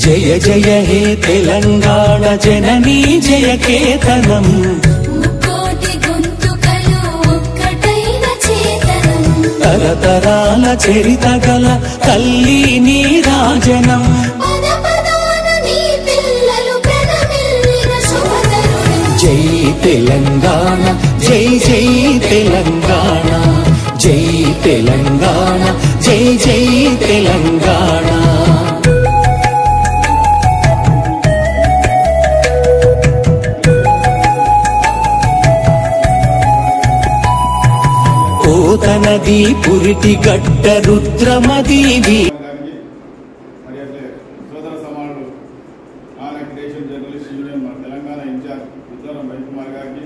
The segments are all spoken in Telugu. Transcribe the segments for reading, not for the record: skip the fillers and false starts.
జయ జయ హే తెలంగాణ జననీ జయ కేతనం తరతరాల చరిత గల తల్లి నీ రాజనం జై తెలంగాణ జై జై తెలంగాణ జై తెలంగాణ జై జై తెలంగాణ ఓతనది పురిటి గడ్డ రుద్రమదీవి తెలంగాణ ఇన్ఛార్జ్ ఉత్తరం రవికుమార్ గారికి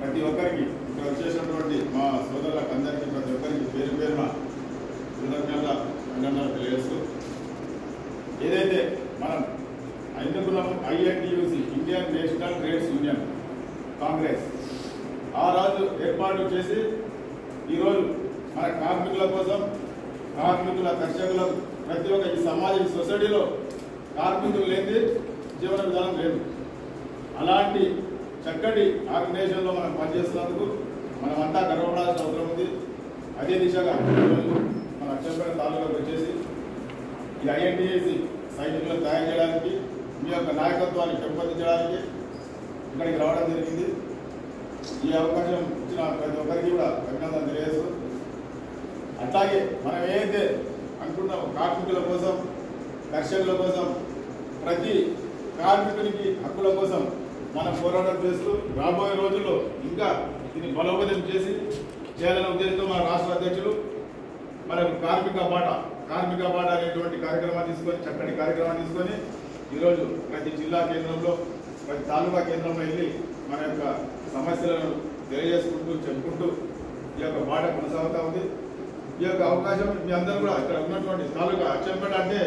ప్రతి ఒక్కరికి ఇక్కడ వచ్చేసినటువంటి మా సోదరులకు అందరికీ ప్రతి ఒక్కరికి పేరు పేరున కృతజ్ఞతలు తెలియజేస్తూ ఏదైతే మనం ఎన్నుకున్నాము INTUC Indian national trades union Congress ఆ రోజు ఏర్పాటు చేసి ఈరోజు మన కార్మికుల కోసం కార్మికుల కర్షకుల ప్రతి ఒక్క ఈ సమాజ సొసైటీలో కార్మికులు లేని జీవన విధానం లేదు. అలాంటి చక్కటి ఆర్గనైజేషన్లో మనం పనిచేస్తున్నందుకు మనమంతా గర్వపడాల్సిన అవసరం ఉంది. అదే దిశగా ఈరోజు మన అచ్చంపేట తాలూకాకు వచ్చేసి ఈ INTUC సైనికులను తయారు చేయడానికి మీ యొక్క నాయకత్వాన్ని పెంపొందించడానికి ఇక్కడికి రావడం జరిగింది. ఈ అవకాశం ఇచ్చిన ప్రతి ఒక్కరికి కూడా అభినందన తెలియజేస్తూ అట్లాగే మనం ఏదైతే అనుకుంటాం కార్మికుల కోసం కర్షకుల కోసం ప్రతి కార్మికునికి హక్కుల కోసం మనం పోరాటం చేస్తూ రాబోయే రోజుల్లో ఇంకా దీన్ని బలోపేతం చేసి చేయాలనే ఉద్దేశంతో మన రాష్ట్ర అధ్యక్షులు మనకు కార్మిక బాట అనేటువంటి కార్యక్రమాన్ని తీసుకొని చక్కటి కార్యక్రమాన్ని తీసుకొని ఈరోజు ప్రతి జిల్లా కేంద్రంలో ప్రతి తాలూకా కేంద్రంలో వెళ్ళి మన యొక్క సమస్యలను తెలియజేసుకుంటూ చెప్పుకుంటూ ఈ యొక్క బాట కొనసాగుతూ ఉంది. ఈ యొక్క అవకాశం మీ అందరూ కూడా ఇక్కడ ఉన్నటువంటి తాలూకా అచ్చంపేట అంటే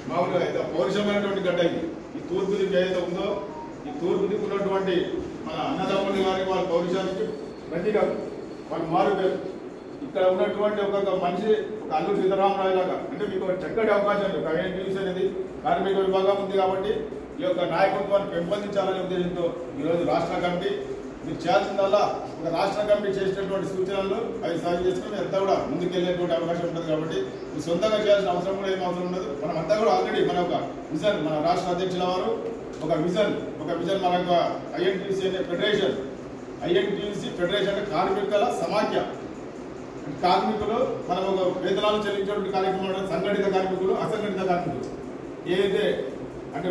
మామూలుగా పౌరుషమైనటువంటి గడ్డ ఇది. ఈ తూర్పు దిక్కు ఏదైతే ఉందో ఈ తూర్పు దిక్కు ఉన్నటువంటి మన అన్నదమ్ముల గారికి వాళ్ళ పౌరుషానికి ప్రతిగా వాళ్ళు మారు పేరు. ఇక్కడ ఉన్నటువంటి ఒక్కొక్క మనిషి ఒక అల్లూరి సీతారామరాజు లాగా అంటే మీకు చక్కటి అవకాశం ఉంది. INTUC అనేది కార్మిక విభాగం ఉంది కాబట్టి ఈ యొక్క నాయకత్వాన్ని పెంపొందించాలనే ఉద్దేశంతో ఈరోజు రాష్ట్ర కమిటీ మీరు చేయాల్సిందల్లా ఒక రాష్ట్ర కమిటీ చేసినటువంటి సూచనలు అవి సాగు చేసుకుని ఎంత కూడా ముందుకెళ్ళేటువంటి అవకాశం ఉంటుంది. కాబట్టి మీరు సొంతంగా చేయాల్సిన అవసరం కూడా ఏం అవసరం ఉండదు. మనమంతా కూడా ఆల్రెడీ మన ఒక విజన్ మన రాష్ట్ర అధ్యక్షుల వారు ఒక విజన్ మన యొక్క INTUC అనే ఫెడరేషన్ INTUC ఫెడరేషన్ అంటే కార్మికుల సమాఖ్య. కార్మికులు మనం ఒక వేతనాలు చెల్లించేటువంటి కార్యక్రమాలు సంఘటిత కార్మికులు అసంఘటిత కార్మికులు ఏదైతే అంటే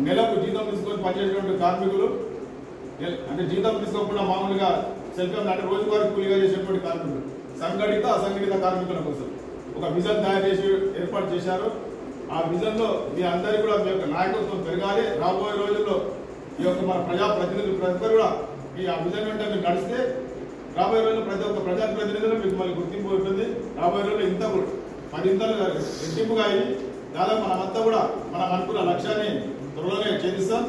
నెలకు జీతం తీసుకొని పనిచేసేటువంటి కార్మికులు అంటే జీతం తీసుకోకుండా మామూలుగా సెల్ఫ్ అంటే రోజువారీ కూలీగా చేసేటువంటి కార్మికులు సంఘటిత అసంఘటిత కార్మికుల కోసం ఒక విజన్ తయారు చేసి ఏర్పాటు చేశారు. ఆ విజన్లో మీ అందరికీ కూడా మీ యొక్క నాయకత్వం పెరగాలి. రాబోయే రోజుల్లో ఈ యొక్క మన ప్రజాప్రతినిధులు ప్రతి ఒక్కరు కూడా మీ ఆ విజన్ వెంట మీరు నడిస్తే రాబోయే రోజుల్లో ప్రతి ఒక్క ప్రజాప్రతినిధులు మీకు మళ్ళీ గుర్తింపు ఉంటుంది. రాబోయే రోజుల్లో ఇంత 10 ఇంతలు రెట్టింపుగా అయ్యి దాదాపు మనమంతా కూడా మనం అనుకున్న లక్ష్యాన్ని త్వరలోనే ఛేదిస్తాం.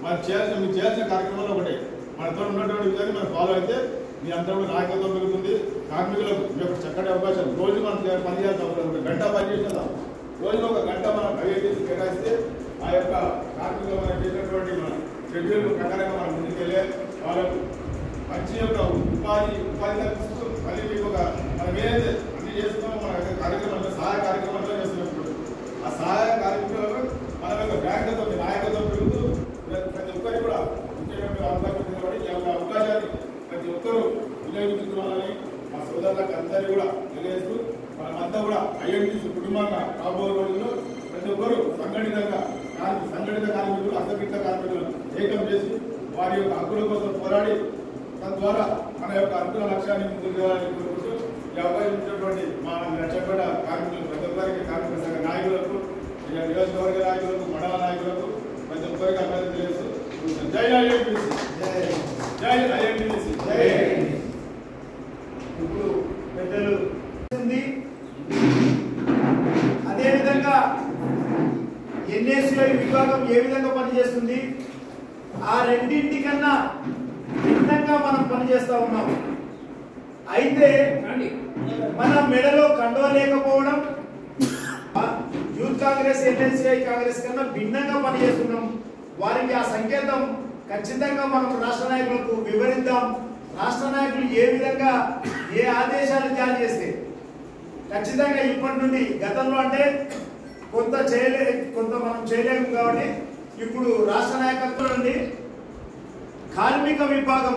మీరు చేయాల్సిన కార్యక్రమాలు ఒకటే మనతో ఉన్నటువంటి విధాన్ని మనం ఫాలో అయితే మీ అంతా కూడా నాయకత్వం పెరుగుతుంది. కార్మికులకు మీ యొక్క చక్కటి అవకాశం రోజు మనం పని చేయాల్సిన అవసరం ఒక గంట పని చేసేదా రోజులో ఒక గంట మనం INTUC కేటాయిస్తే ఆ యొక్క కార్మికులు మనం చేసినటువంటి మన షెడ్యూల్ ప్రకారంగా మనం ముందుకెళ్ళే వాళ్ళకు మంచి యొక్క ఉపాధి కల్పిస్తూ మళ్ళీ మీకు ఒక మనం ఏదైతే అన్ని చేస్తున్నామో మన యొక్క కార్యక్రమాలు సహాయ కార్యక్రమాల్లో చేస్తున్నప్పుడు ఆ సహాయ కార్యక్రమాలకు మన యొక్క బ్యాంకుతో నాయకత్వం పెరుగుతూ ప్రతి ఒక్కరికి కూడా ముఖ్యమైన అవకాశం నిలబడి ఈ యొక్క అవకాశాన్ని ప్రతి ఒక్కరూ వినియోగించుకోవాలని మా సోదరులకు అందరికీ కూడా తెలియజేస్తూ మనమంతా కూడా INTUC కుటుంబంగా రాబోయే రోజుల్లో ప్రతి ఒక్కరూ సంఘటిత కార్మికులు అసంఘటిత కార్మికులను ఏకం చేసి వారి యొక్క హక్కుల కోసం పోరాడి తద్వారా మన యొక్క హక్కుల లక్ష్యాన్ని ముందుకు వెళ్ళాలని కోరుకుంటూ ఈ అవకాశం ఇచ్చినటువంటి మా అచ్చంపేట కార్మికులు ప్రతి ఒక్కరికి కార్మిక సంఘ నాయకులకు నియోజకవర్గ నాయకులకు మండల నాయకులకు ప్రతి ఒక్కరికి అభినందన తెలియజేస్తూ జై INTUC జై INTUC జై. ఇప్పుడు పెద్దలు అదేవిధంగా NSCI విభాగం ఏ విధంగా పనిచేస్తుంది ఆ రెండింటికన్నా భిన్నంగా మనం పనిచేస్తా ఉన్నాం. అయితే మన మెడలో కండువ లేకపోవడం యూత్ కాంగ్రెస్ ఎన్ఎస్ఐ కాంగ్రెస్ కన్నా భిన్నంగా పనిచేస్తున్నాం. వారికి ఆ సంకేతం ఖచ్చితంగా మనం రాష్ట్ర నాయకులకు వివరిద్దాం. రాష్ట్ర నాయకులు ఏ విధంగా ఏ ఆదేశాలు జారీ చేస్తే ఖచ్చితంగా ఇప్పటి నుండి గతంలో అంటే కొంత మనం చేయలేము కాబట్టి ఇప్పుడు రాష్ట్ర నాయకత్వం నుండి కార్మిక విభాగం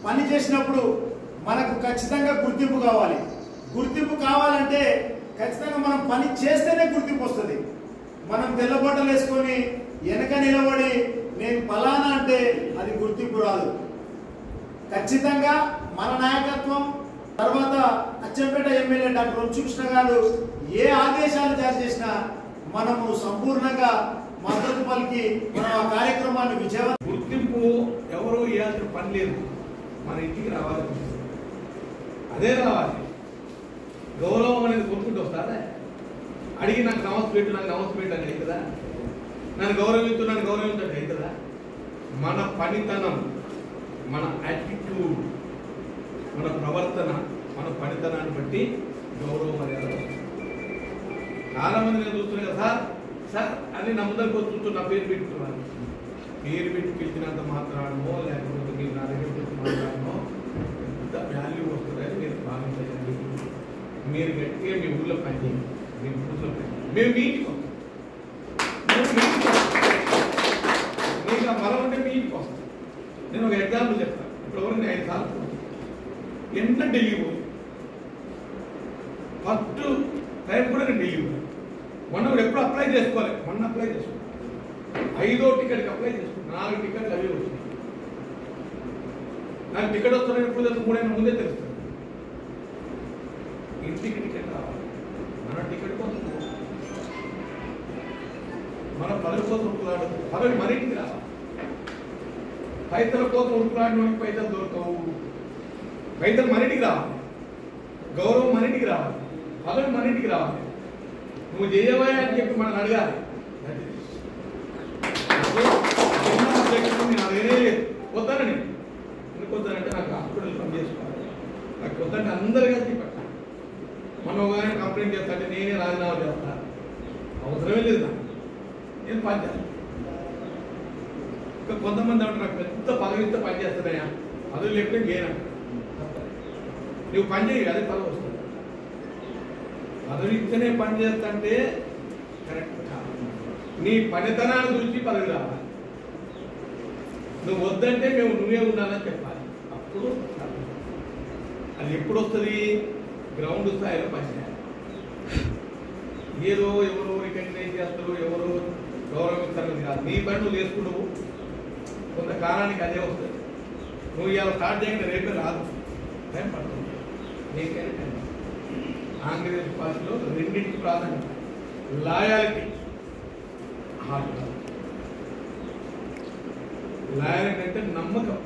పని చేసినప్పుడు మనకు ఖచ్చితంగా గుర్తింపు కావాలి. గుర్తింపు కావాలంటే ఖచ్చితంగా మనం పని చేస్తేనే గుర్తింపు వస్తుంది. మనం తెల్లబట్టలు వేసుకొని వెనక నిలబడి నేను ఫలానా అంటే అది గుర్తింపు రాదు. ఖచ్చితంగా మన నాయకత్వం తర్వాత అచ్చంపేట ఎమ్మెల్యే డాక్టర్ వంశకృష్ణ గారు ఏ ఆదేశాలు జారీ చేసినా మనము సంపూర్ణంగా మద్దతు పలికి మనం ఆ కార్యక్రమాన్ని విజయవంతం. గుర్తింపు ఎవరు ఇవ్వాల్సిన పని లేదు, మన ఇంటికి రావాలి, అదే రావాలి. గౌరవం అనేది కొనుక్కుంటూ వస్తారా? అడిగి నాకు నమస్తే పెట్టు అని అవుతుందా? నన్ను గౌరవించండి అవుతుందా? మన పనితనం, మన యాటిట్యూడ్, మన ప్రవర్తన, మన పనితనాన్ని బట్టి గౌరవం మర్యాద. చాలా మంది నేను చూస్తున్నాను కదా సార్ అని నా ముందరికి వస్తుంటూ నా పేరు పెట్టుకున్నాను. పేరు పెట్టి పిలిచినంత మాత్రానో లేకపోతే మీరు నా దగ్గర పెట్టి మాట్లాడనో ఎంత వాల్యూ వస్తుందని మీరు భావించండి. మీరు గట్టిగా మీ ఊళ్ళో పనిచేయండి, మీ ఊళ్ళో మేము మీ ఇంటికి వస్తాం, మీకు ఆ బలం ఉంటే మీ ఇంటికి వస్తాం. నేను ఒక ఎగ్జాంపుల్ చెప్తాను. ఇప్పుడు ఎవరు 5 సార్లు ఎంత ఢిల్లీ పోయి ఫస్ట్ టైం కూడా నేను ఢిల్లీ పోయి మొన్న కూడా ఎప్పుడు అప్లై చేసుకోవాలి, మొన్న అప్లై చేసుకోవాలి. 5వ టికెట్కి అప్లై చేసుకున్నాను. 4 టికెట్లు అవి వచ్చినాయి. నాకు టికెట్ వస్తున్నాయి ఎప్పుడు తెలుసు? 3 ఏళ్ళ ముందే తెలుస్తుంది. ఇంటికి టికెట్ రావాలి. మన టికెట్ కోసం మన పదవి కోసం ఉరుకులాడదు. పదవి మరింటికి రావాలి. పైసల కోసం ఉరుకులాడినోడికి పైసలు దొరకవు. పైసలు మరింటికి రావాలి, గౌరవం మరింటికి రావాలి, పదవి మరింటికి రావాలి. నువ్వు చేయవా అని చెప్పి మనం అడగాలి. అదేనే వద్దానని ఎందుకు వద్దానంటే నాకు హాస్పిటల్ పని చేసుకోవాలి, నాకు వద్దంటే అందరు కలిసి పట్టాలి. మనం ఒక కంప్లైంట్ చేస్తాంటే నేనే రాజీనామా చేస్తాను, అవసరమే లేదు నాకు, నేను పని చేస్తాను. ఇంకా కొంతమంది అంటే నాకు పెద్ద పదవి ఇస్తే పని చేస్తానయా, పదవి లేకపోతే లేనంట. నువ్వు పని చేయి, అదే పదవి వస్తుంది. పదవి ఇస్తేనే పని చేస్తంటే కరెక్ట్ కాదు. నీ పనితనాన్ని చూసి పదవి రావాలి. నువ్వు వద్దంటే నువ్వే ఉండాలని చెప్పాలి. అప్పుడు అది ఎప్పుడు వస్తుంది? గ్రౌండ్ స్థాయిలో పనిచేయాలి. ఏదో ఎవరో రికగ్నైజ్ చేస్తారు, ఎవరో గౌరవిస్తారు కాదు. నీ పని నువ్వు చేసుకున్నావు, కొంతకాలానికి అదే వస్తుంది. నువ్వు ఇవాళ స్టార్ట్ చేయకుండా రేపే రాదు, టైం పడుతుంది. నీకైనా టైం. కాంగ్రెస్ పార్టీలో రెండింటికి ప్రాధాన్యత, లాయాలిటీ, హార్ట్. లాయాలిటీ అంటే నమ్మకం,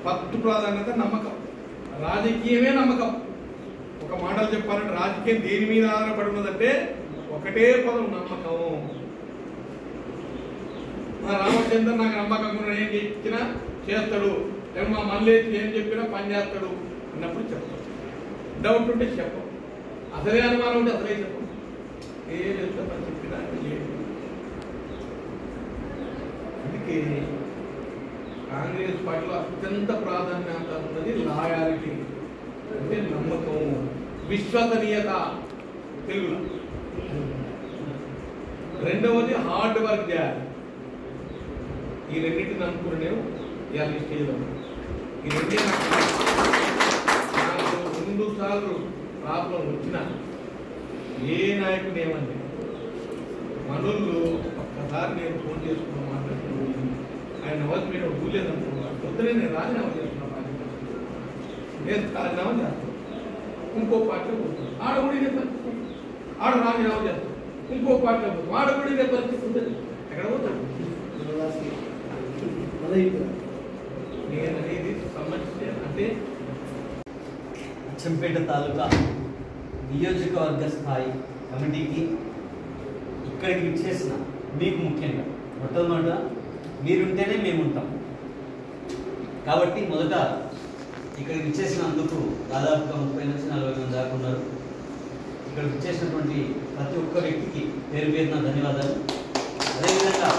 ఫస్ట్ ప్రాధాన్యత నమ్మకం. రాజకీయమే నమ్మకం. ఒక మాటలు చెప్పాలంటే రాజకీయం దేని మీద ఆధారపడి ఉన్నదంటే ఒకటే పదం, నమ్మకం. మా రామచంద్ర నాకు నమ్మకంగా ఉన్నాడు, ఏం చెప్పినా చేస్తాడు, మా మళ్ళీ ఏం చెప్పినా పని చేస్తాడు అన్నప్పుడు చెప్తాడు. డౌట్ ఉంటే చెప్పం, అసలే అనుమానం ఉంటే అసలే చెప్పం. ఏ చెప్తా చెప్పినా లేదు. అందుకే కాంగ్రెస్ పార్టీలో అత్యంత ప్రాధాన్యత ఉన్నది లాయాలిటీ, అంటే నమ్మకం, విశ్వసనీయత తెలుగులో. రెండవది హార్డ్ వర్క్ చేయాలి. ఈ రెండింటిని నమ్ముకునే ఇవాళ ఈ స్టేజ్లో. ఈ రెండే నాకు 2 సార్లు ప్రాబ్లం వచ్చిన ఏ నాయకుడు ఏమండి మనోళ్ళు ఒక్కసారి నేను ఫోన్ చేసుకున్న మాట్లాడుతున్నాను, ఆయన నవల్ మీద ఊలేదనుకున్నాను. పొద్దునే నేను రాజీనామా చేస్తున్నా, నేను రాజీనామా చేస్తాను, ఇంకో పార్టీలో పోతాను. ఆడ కూడా ఇదే పరిస్థితి, ఆడ రాజీనామా చేస్తాను, ఇంకో పార్టీలో పోతాం, ఆడ కూడా ఇదే పరిస్థితి ఉంటుంది. ఎక్కడ పోతాడు? నేను అనేది సమస్య అంటే అచ్చంపేట తాలూకా నియోజకవర్గ స్థాయి కమిటీకి ఇక్కడికి విచ్చేసిన మీకు ముఖ్యంగా మొట్టమొదట మీరుంటేనే మేము ఉంటాం కాబట్టి మొదట ఇక్కడికి విచ్చేసినందుకు దాదాపుగా 30 నుంచి 40 మంది దాకా ఉన్నారు. ఇక్కడికి విచ్చేసినటువంటి ప్రతి ఒక్క వ్యక్తికి పేరు పేరున ధన్యవాదాలు. అదేవిధంగా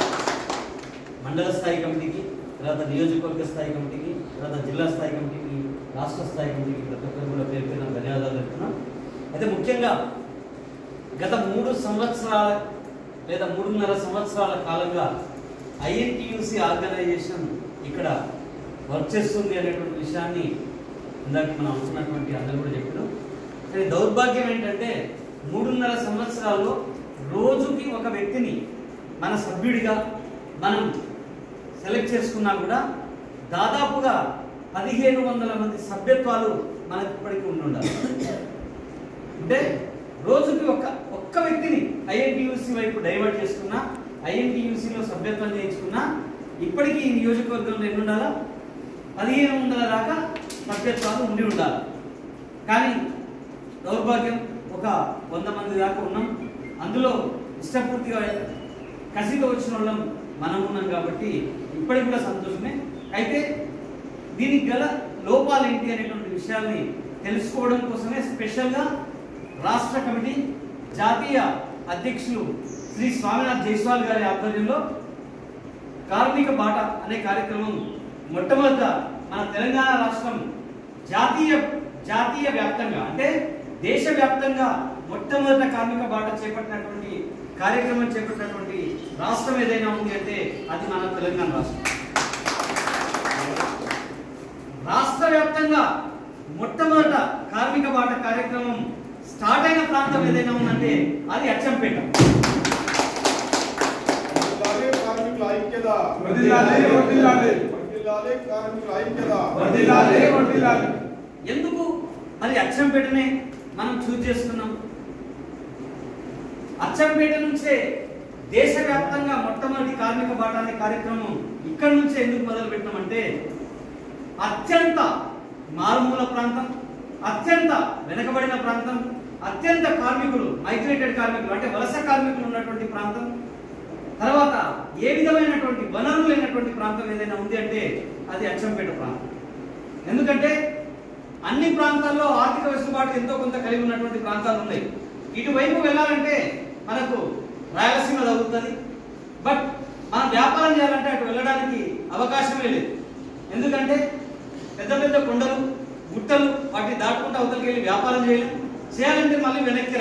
మండల స్థాయి కమిటీకి, తర్వాత నియోజకవర్గ స్థాయి కమిటీకి, తర్వాత జిల్లా స్థాయి కమిటీకి, రాష్ట్ర స్థాయి కమిటీకి ప్రతి ఒక్కరు కూడా పేరు పేరున ధన్యవాదాలు చెప్తున్నాం. అయితే ముఖ్యంగా గత 3 సంవత్సరాల లేదా 3.5 సంవత్సరాల కాలంగా ఐఎన్టీయూసీ ఆర్గనైజేషన్ ఇక్కడ వర్క్ చేస్తుంది అనేటువంటి విషయాన్ని ఇందాక మనం అనుకున్నటువంటి అందరూ కూడా చెప్పారు. కానీ దౌర్భాగ్యం ఏంటంటే 3.5 సంవత్సరాల్లో రోజుకి ఒక వ్యక్తిని మన సభ్యుడిగా మనం సెలెక్ట్ చేసుకున్నా కూడా దాదాపుగా 1500 మంది సభ్యత్వాలు మనకి ఇప్పటికీ ఉండాలి. అంటే రోజుకి ఒక్క వ్యక్తిని ఐఎన్టీయూసీ వైపు డైవర్ట్ చేసుకున్నా, ఐఎన్టీయూసీలో సభ్యత్వం చేయించుకున్నా ఇప్పటికీ ఈ నియోజకవర్గంలో ఎన్ని ఉండాలా? 1500 దాకా సభ్యత్వాలు ఉండి ఉండాలి. కానీ దౌర్భాగ్యం ఒక 100 మంది దాకా ఉన్నాం. అందులో ఇష్టపూర్తిగా కసిగా వచ్చిన వాళ్ళం మనం ఉన్నాం కాబట్టి ఇప్పటికి కూడా సంతోషమే. అయితే దీనికి గల లోపాలు ఏంటి అనేటువంటి విషయాల్ని తెలుసుకోవడం కోసమే స్పెషల్గా రాష్ట్ర కమిటీ జాతీయ అధ్యక్షులు శ్రీ స్వామినాథ్ జైస్వాల్ గారి ఆధ్వర్యంలో కార్మిక బాట అనే కార్యక్రమం మొట్టమొదట మన తెలంగాణ రాష్ట్రం జాతీయ వ్యాప్తంగా అంటే దేశవ్యాప్తంగా మొట్టమొదట కార్మిక బాట చేపట్టినటువంటి కార్యక్రమం చేపట్టినటువంటి రాష్ట్రం ఏదైనా ఉంది అంటే అది మన తెలంగాణ రాష్ట్రం. రాష్ట్ర వ్యాప్తంగా మొట్టమొదట కార్మిక బాట కార్యక్రమం స్టార్ట్ అయిన ప్రాంతం ఏదైనా ఉందంటే అది అచ్చంపేట. ఎందుకు మరి అచ్చంపేటనే మనం చూజ్ చేసుకున్నాం? అచ్చంపేట నుంచే దేశవ్యాప్తంగా మొట్టమొదటి కార్మిక బాట అనే కార్యక్రమం ఇక్కడ నుంచే ఎందుకు మొదలు పెట్టామంటే అత్యంత మారుమూల ప్రాంతం, అత్యంత వెనుకబడిన ప్రాంతం, అత్యంత కార్మికులు మైగ్రేటెడ్ కార్మికులు అంటే వలస కార్మికులు ఉన్నటువంటి ప్రాంతం, తర్వాత ఏ విధమైనటువంటి వనరులు లేనటువంటి ప్రాంతం ఏదైనా ఉంది అంటే అది అచ్చంపేట ప్రాంతం. ఎందుకంటే అన్ని ప్రాంతాల్లో ఆర్థిక వెసులుబాటు ఎంతో కొంత కలిగి ఉన్నటువంటి ప్రాంతాలు ఉన్నాయి. ఇటువైపు వెళ్ళాలంటే మనకు రాయలసీమ తగ్గుతుంది, బట్ మనం వ్యాపారం చేయాలంటే అటు వెళ్ళడానికి అవకాశమే లేదు. ఎందుకంటే పెద్ద పెద్ద కొండలు గుట్టలు వాటిని దాటుకుంటూ అవతలికి వెళ్ళి వ్యాపారం చేయాలంటే మళ్ళీ వెనక్కి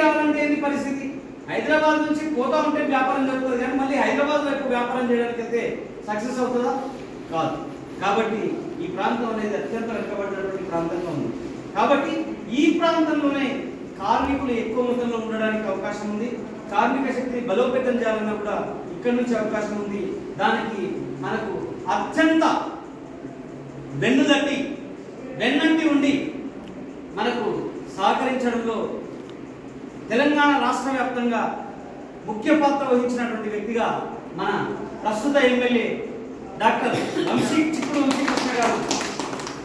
రావాలంటే ఏంటి పరిస్థితి? హైదరాబాద్ నుంచి పోతా ఉంటే వ్యాపారం జరుగుతుంది, కానీ మళ్ళీ హైదరాబాద్ వైపు వ్యాపారం చేయడానికి అయితే సక్సెస్ అవుతుందా? కాదు. కాబట్టి ఈ ప్రాంతం అనేది అత్యంత వెనుకబడినటువంటి ప్రాంతంగా ఉంది. కాబట్టి ఈ ప్రాంతంలోనే కార్మికులు ఎక్కువ మొత్తంలో ఉండడానికి అవకాశం ఉంది. కార్మిక శక్తిని బలోపేతం చేయాలన్నా కూడా ఇక్కడ నుంచి అవకాశం ఉంది. దానికి మనకు అత్యంత వెన్నంటి ఉండి మనకు సహకరించడంలో తెలంగాణ రాష్ట్ర వ్యాప్తంగా ముఖ్య పాత్ర వహించినటువంటి వ్యక్తిగా మన ప్రస్తుత ఎమ్మెల్యే డాక్టర్ చిక్కుడు వంశీకృష్ణ గారు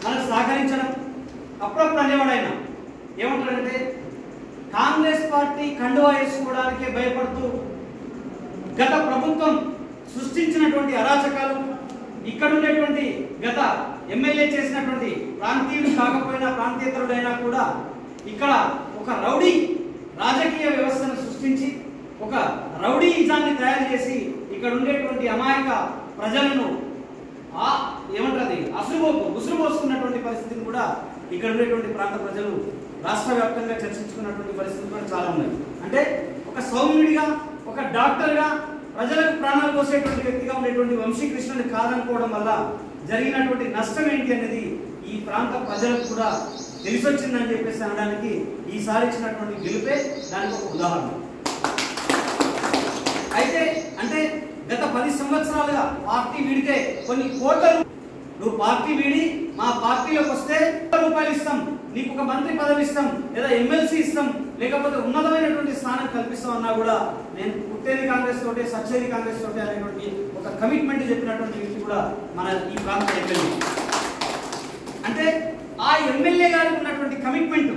మనకు సహకరించడం. అప్పుడప్పుడు అనేవాడు ఆయన ఏమంటాడంటే కాంగ్రెస్ పార్టీ కండువా వేసుకోవడానికే భయపడుతూ గత ప్రభుత్వం సృష్టించినటువంటి అరాచకాలు, ఇక్కడ ఉండేటువంటి గత ఎమ్మెల్యే చేసినటువంటి ప్రాంతీయుడు కాకపోయినా ప్రాంతీయతరుడైనా కూడా ఇక్కడ ఒక రౌడీ రాజకీయ వ్యవస్థను సృష్టించి ఒక రౌడీయిజాన్ని తయారు చేసి ఇక్కడ ఉండేటువంటి అమాయక ప్రజలను ఉసురుపోసుకున్నటువంటి పరిస్థితిని కూడా ఇక్కడ ఉండేటువంటి ప్రాంత ప్రజలు రాష్ట్ర వ్యాప్తంగా చర్చించుకున్నటువంటి పరిస్థితులు కూడా చాలా ఉన్నాయి. అంటే ఒక సౌమ్యుడిగా, ఒక డాక్టర్గా, ప్రజలకు ప్రాణాలు పోసేటువంటి వ్యక్తిగా ఉండేటువంటి వంశీకృష్ణని కాదనుకోవడం వల్ల జరిగినటువంటి నష్టం ఏంటి అనేది ఈ ప్రాంత ప్రజలకు కూడా తెలిసొచ్చిందని చెప్పేసి అనడానికి ఈసారి ఇచ్చినటువంటి గెలుపే దానికి ఒక ఉదాహరణ. అయితే అంటే గత 10 సంవత్సరాలుగా పార్టీ వీడితే కొన్ని కోట్ల నువ్వు పార్టీ వీడి మా పార్టీలోకి వస్తే రూపాయలు ఇస్తాం, నీకు ఒక మంత్రి పదవి ఇస్తాం, లేదా ఎమ్మెల్సీ ఇస్తాం, లేకపోతే ఉన్నతమైనటువంటి స్థానం కల్పిస్తాం అన్నా కూడా నేను పుట్టేది కాంగ్రెస్ తోటే సచ్చేది కాంగ్రెస్ తోటే అనేటువంటి ఒక కమిట్మెంట్ చెప్పినటువంటి వ్యక్తి కూడా మన ఈ ప్రాంత ఎమ్మెల్యే. అంటే ఆ ఎమ్మెల్యే గారికి ఉన్నటువంటి కమిట్మెంట్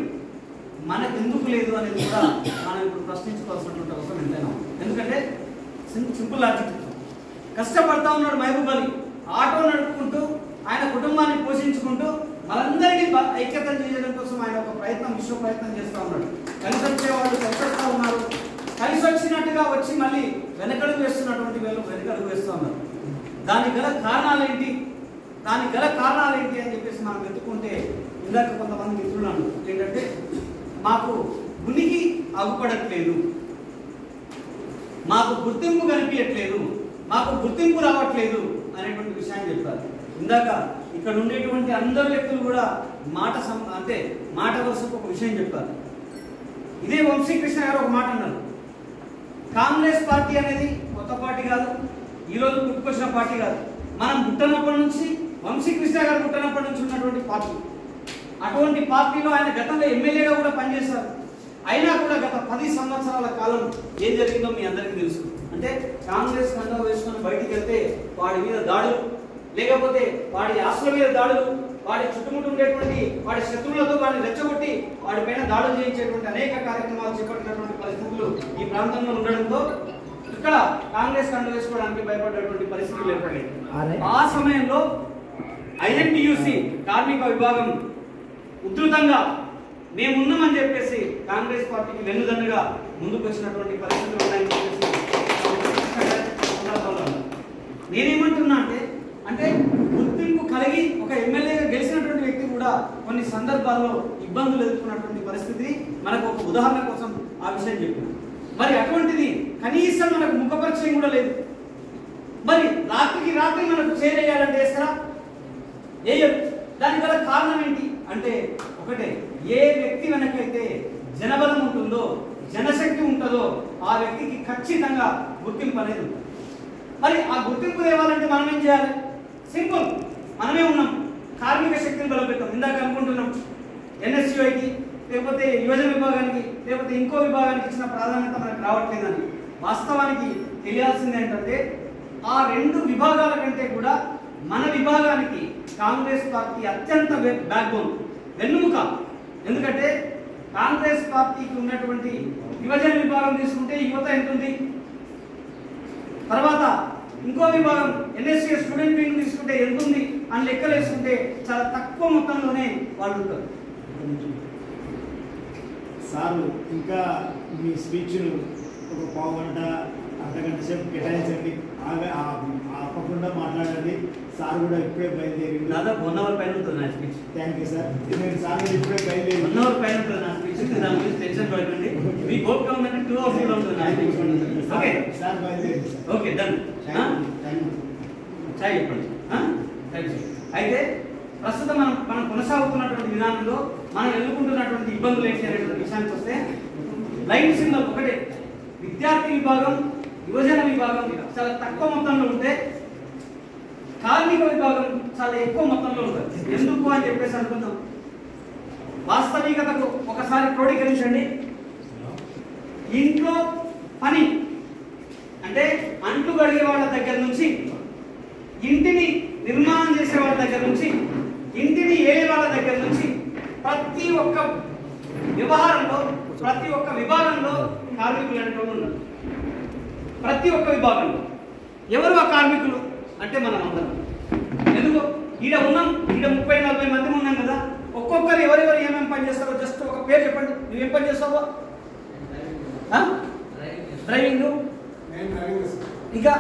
మనకు ఎందుకు లేదు అనేది కూడా మనం ఇప్పుడు ప్రశ్నించుకోవాల్సినటువంటి అవసరం ఎంతైనా. ఎందుకంటే సింపుల్ లాజిక్, కష్టపడతా ఉన్నాడు మహబూబ్ అలీ, ఆటో నడుపుకుంటూ ఆయన కుటుంబాన్ని పోషించుకుంటూ మనందరినీ ఐక్యత చేయడం కోసం ఆయన ఒక ప్రయత్నం, విశ్వ ప్రయత్నం చేస్తూ ఉన్నాడు. కలిసి వచ్చేవాళ్ళు కలిసి వస్తూ ఉన్నారు, కలిసి వచ్చినట్టుగా వచ్చి మళ్ళీ వెనకడుగు వేస్తున్నటువంటి వీళ్ళు వెనకడుగు వేస్తూ ఉన్నారు. దానికి గల కారణాలు ఏంటి అని చెప్పేసి మనం వెతుక్కుంటే ఇందాక కొంతమంది మిత్రులు అన్నారు ఏంటంటే మాకు ఉనికి అగుపడట్లేదు, మాకు గుర్తింపు కనిపించట్లేదు, మాకు గుర్తింపు రావట్లేదు అనేటువంటి విషయాన్ని చెప్పారు. ఇందాక ఇక్కడ ఉండేటువంటి అందరు వ్యక్తులు కూడా మాట వరుసకు ఒక విషయం చెప్పారు. ఇదే వంశీకృష్ణ గారు ఒక మాట అన్నారు, కాంగ్రెస్ పార్టీ అనేది కొత్త పార్టీ కాదు, ఈరోజు పుట్టుకొచ్చిన పార్టీ కాదు, మనం పుట్టినప్పటి నుంచి వంశీకృష్ణ గారు పుట్టినప్పటి నుంచి ఉన్నటువంటి పార్టీ. అటువంటి పార్టీలో ఆయన గతంలో ఎమ్మెల్యేగా కూడా పనిచేశారు. అయినా కూడా గత 10 సంవత్సరాల కాలం ఏం జరిగిందో మీ అందరికీ తెలుసు. అంటే కాంగ్రెస్ కండా వేసుకొని బయటికి వెళ్తే వాడి మీద దాడులు, లేకపోతే వాడి ఆస్తుల మీద దాడులు, వాడి చుట్టుముట్టు ఉండేటువంటి వాడి శత్రువులతో వాడిని రెచ్చగొట్టి వాడి పైన దాడులు చేయించేటువంటి అనేక కార్యక్రమాలు చేపట్టినటువంటి పరిస్థితులు ఈ ప్రాంతంలో ఉండడంతో ఇక్కడ కాంగ్రెస్ కండ వేసుకోవడానికి భయపడేటువంటి పరిస్థితులు ఏర్పడాయి. ఆ సమయంలో ఐఎన్టీయూసీ కార్మిక విభాగం ఉధృతంగా మేమున్నామని చెప్పేసి కాంగ్రెస్ పార్టీకి వెన్నుదన్నుగా ముందుకు వచ్చినటువంటి పరిస్థితులు ఉన్నాయని చెప్పేసి నేనేమంటున్నా అంటే గుర్తింపు కలిగి ఒక ఎమ్మెల్యేగా గెలిచినటువంటి వ్యక్తి కూడా కొన్ని సందర్భాల్లో ఇబ్బందులు ఎదుర్కొన్నటువంటి పరిస్థితి మనకు ఒక ఉదాహరణ కోసం ఆ విషయం చెప్పిన. మరి అటువంటిది కనీసం మనకు ముఖపరిచయం కూడా లేదు. మరి రాత్రికి రాత్రి మనకు చేరేయాలంటే వేస్తారా? వేయరు. దానికి గల కారణం ఏంటి అంటే ఒకటే, ఏ వ్యక్తి వెనకైతే జనబలం ఉంటుందో, జనశక్తి ఉంటుందో ఆ వ్యక్తికి ఖచ్చితంగా గుర్తింపు అనేది ఉంటుంది. మరి ఆ గుర్తింపు తేవాలంటే మనం ఏం చేయాలి? సింపుల్, మనమే ఉన్నాం, కార్మిక శక్తిని బలపెట్టాం. ఇందాక అనుకుంటున్నాం ఎన్ఎస్యుఐకి, లేకపోతే యువజన విభాగానికి, లేకపోతే ఇంకో విభాగానికి ఇచ్చిన ప్రాధాన్యత మనకు రావట్లేదని. వాస్తవానికి తెలియాల్సింది ఏంటంటే ఆ 2 విభాగాల కంటే కూడా మన విభాగానికి కాంగ్రెస్ పార్టీ అత్యంత బ్యాక్బోన్, వెన్నుముక. ఎందుకంటే కాంగ్రెస్ పార్టీకి ఉన్నటువంటి యువజన విభాగం తీసుకుంటే యువత ఎంత ఉంది, తర్వాత ఇంకో విభాగం ఎన్ఎస్సీ స్టూడెంట్ వింగ్ తీసుకుంటే ఎంత ఉంది అని లెక్కలు వేసుకుంటే చాలా తక్కువ మొత్తంలోనే వాళ్ళు ఉంటారు. సారు ఇంకా మీ స్పీచ్లు ఒక పావు గంట అర్ధగంట సేపు కేటాయించండి, ఆపకుండా మాట్లాడండి. సార్ కూడా ఇప్పుడే బయలుదేరి దాదాపు 1 అవర్ పైన ఉంటుంది నా speech. Thank you sir. Sir కూడా ఇప్పుడే బయలుదేరి 1 అవర్ పైన ఉంటుంది నా స్పీచ్. దాని గురించి టెన్షన్ పడకండి. మీ గోల్ కావాలంటే 2 అవర్స్ కూడా ఉంటుంది నా స్పీచ్. ఓకే సార్ బయలుదేరి. Okay done. చాయ్ చెప్పండి. అయితే ప్రస్తుతం మనం కొనసాగుతున్నటువంటి విధానంలో మనం ఎదుర్కొంటున్నటువంటి ఇబ్బందులు ఏంటి అనేటువంటి విషయానికి వస్తే లైన్ సింబల్ ఒకటే, విద్యార్థి విభాగం, యువజన విభాగం చాలా తక్కువ మొత్తంలో ఉంటే కార్మిక విభాగం చాలా ఎక్కువ మొత్తంలో ఉంటుంది. ఎందుకు అని చెప్పేసి అనుకుందాం. వాస్తవికతకు ఒకసారి క్రోడీకరించండి. ఇంట్లో పని అంటే అంట్లు కడిగే వాళ్ళ దగ్గర నుంచి, ఇంటిని నిర్మాణం చేసే వాళ్ళ దగ్గర నుంచి, ఇంటిని ఏలే వాళ్ళ దగ్గర నుంచి ప్రతి ఒక్క వ్యవహారంలో, ప్రతి ఒక్క విభాగంలో కార్మికులు అనేటువంటి ఉన్నారు. ప్రతి ఒక్క విభాగంలో ఎవరు ఆ కార్మికులు అంటే మనం అందరం. ఎందుకు ఈడ ఉన్నాం, ఈడ 30-40 మంది ఉన్నాం కదా. ఒక్కొక్కరు ఎవరెవరు ఏమేమి పని చేస్తారో జస్ట్ ఒక పేరు చెప్పండి. నువ్వేం పని చేస్తావో? డ్రైవింగ్. ఇంకా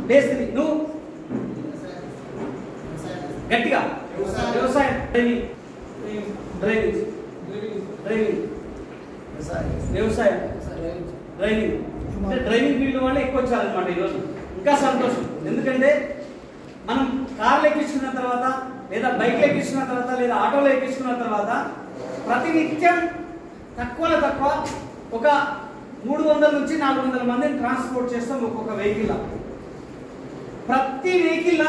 మేస్త్రి. నువ్వు గట్టిగా వ్యవసాయం. డ్రైవింగ్ వ్యవసాయం డ్రైవింగ్. అంటే డ్రైవింగ్ ఫీల్డ్ వాళ్ళే ఎక్కువ వచ్చారనమాట ఈరోజు. ఇంకా సంతోషం, ఎందుకంటే మనం కార్లు ఎక్కించుకున్న తర్వాత, లేదా బైక్లు ఎక్కించుకున్న తర్వాత, లేదా ఆటోలో ఎక్కించుకున్న తర్వాత ప్రతినిత్యం తక్కువలో తక్కువ ఒక 300 నుంచి 400 మందిని ట్రాన్స్పోర్ట్ చేస్తాం ఒక్కొక్క వెహికల్. ప్రతి వెహికల్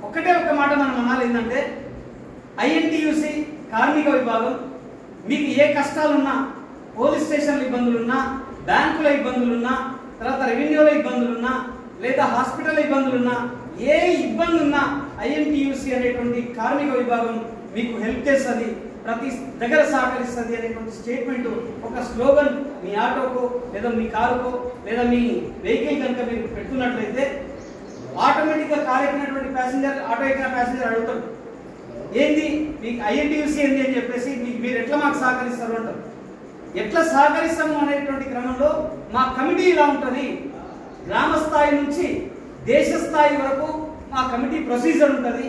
ఒకటే ఒక మాట మనం అనాలి, ఏంటంటే ఐఎన్టీయూసీ కార్మిక విభాగం మీకు ఏ కష్టాలున్నా, పోలీస్ స్టేషన్ల ఇబ్బందులున్నా, బ్యాంకుల ఇబ్బందులున్నా, తర్వాత రెవెన్యూల ఇబ్బందులున్నా, లేదా హాస్పిటల్ ఇబ్బందులున్నా, ఏ ఇబ్బంది ఉన్నా ఐఎన్టీయూసీ అనేటువంటి కార్మిక విభాగం మీకు హెల్ప్ చేస్తుంది, ప్రతి దగ్గర సహకరిస్తుంది అనేటువంటి స్టేట్మెంట్, ఒక స్లోగన్ మీ ఆటోకో లేదా మీ కారుకో లేదా మీ వెహికల్ కనుక మీరు పెట్టుకున్నట్లయితే ఆటోమేటిక్గా కార్ ఎక్కినటువంటి ప్యాసింజర్, ఆటో ఎక్కిన ప్యాసింజర్ అడుగుతాడు, ఏంది మీకు ఐఎన్టీయూసీ ఏంది అని చెప్పేసి మీరు ఎట్లా మాకు సహకరిస్తారు అంటారు. ఎట్లా సహకరిస్తాము అనేటువంటి క్రమంలో మా కమిటీ ఇలా ఉంటుంది. గ్రామ స్థాయి నుంచి దేశ స్థాయి వరకు మా కమిటీ ప్రొసీజర్ ఉంటుంది.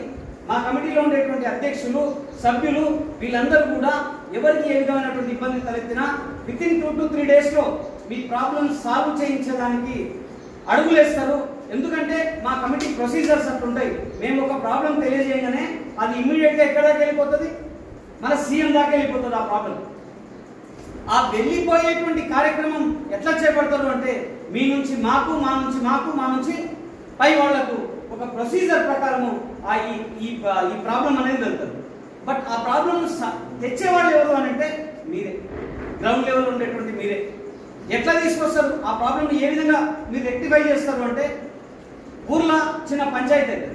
మా కమిటీలో ఉండేటువంటి అధ్యక్షులు, సభ్యులు వీళ్ళందరూ కూడా ఎవరికి ఏ విధమైనటువంటి ఇబ్బంది తలెత్తినా వితిన్ 2 to 3 డేస్లో మీ ప్రాబ్లమ్ సాల్వ్ చేయించడానికి అడుగులేస్తారు. ఎందుకంటే మా కమిటీ ప్రొసీజర్స్ అట్లుంటాయి. మేము ఒక ప్రాబ్లం తెలియజేయగానే అది ఇమ్మీడియట్గా ఎక్కడ దాకా వెళ్ళిపోతుంది, మన సీఎం దాకా వెళ్ళిపోతుంది ఆ ప్రాబ్లం. ఆ వెళ్ళిపోయేటువంటి కార్యక్రమం ఎట్లా చేపడతారు అంటే మీ నుంచి మాకు, మా నుంచి మాకు, మా నుంచి పై వాళ్లకు ఒక ప్రొసీజర్ ప్రకారము ఈ ప్రాబ్లం అనేది వెళ్తారు. బట్ ఆ ప్రాబ్లం తెచ్చేవాళ్ళు ఎవరు అని అంటే మీరే, గ్రౌండ్ లెవెల్ ఉండేటువంటి మీరే. ఎట్లా తీసుకొస్తారు ఆ ప్రాబ్లమ్ని, ఏ విధంగా మీరు రెక్టిఫై చేస్తారు అంటే ఊర్లో చిన్న పంచాయతీ అయితే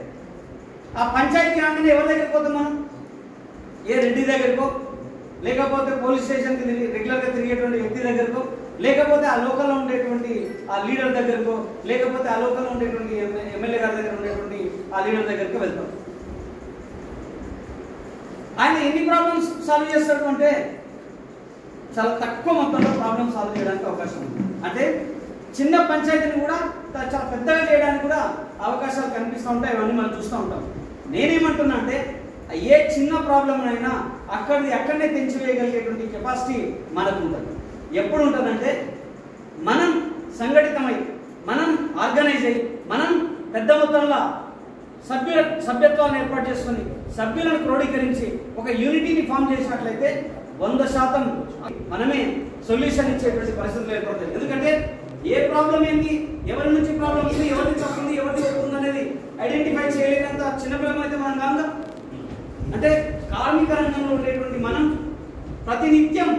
ఆ పంచాయతీ రాగానే ఎవరి దగ్గరికి పోతాం మనం? ఏ రెడ్డి దగ్గరకో, లేకపోతే పోలీస్ స్టేషన్కి రెగ్యులర్గా తిరిగేటువంటి వ్యక్తి దగ్గరకో, లేకపోతే ఆ లోకల్లో ఉండేటువంటి ఆ లీడర్ దగ్గరకో, లేకపోతే ఆ లోకల్లో ఉండేటువంటి ఎమ్మెల్యే గారి దగ్గర ఉండేటువంటి ఆ లీడర్ దగ్గరికి వెళ్తాం. ఆయన ఎన్ని ప్రాబ్లమ్స్ సాల్వ్ చేస్తాడు అంటే చాలా తక్కువ మొత్తంలో ప్రాబ్లమ్ సాల్వ్ చేయడానికి అవకాశం ఉంది. అంటే చిన్న పంచాయతీని కూడా చాలా పెద్దగా చేయడానికి కూడా అవకాశాలు కనిపిస్తూ ఉంటాయి. ఇవన్నీ మనం చూస్తూ ఉంటాం. నేనేమంటున్నా అంటే ఏ చిన్న ప్రాబ్లం అయినా అక్కడనే తెంచివేయగలిగేటువంటి కెపాసిటీ మనకు ఉంటుంది. ఎప్పుడు ఉంటుందంటే మనం సంఘటితమై, మనం ఆర్గనైజ్ అయ్యి, మనం పెద్ద మొత్తంలో సభ్యత్వాన్ని ఏర్పాటు చేసుకొని సభ్యులను క్రోడీకరించి ఒక యూనిటీని ఫామ్ చేసినట్లయితే 100% మనమే సొల్యూషన్ ఇచ్చేటువంటి పరిస్థితులు ఏర్పడతాయి. ఎందుకంటే ఏ ప్రాబ్లం ఏంటి, ఎవరి నుంచి ప్రాబ్లం ఉంది, ఎవరిని తప్పుంది, ఎవరిని తప్పుంది అనేది ఐడెంటిఫై చేయలేనంత చిన్నపిల్లలు అయితే మనం కాదు. అంటే కార్మిక రంగంలో ఉండేటువంటి మనం ప్రతినిత్యం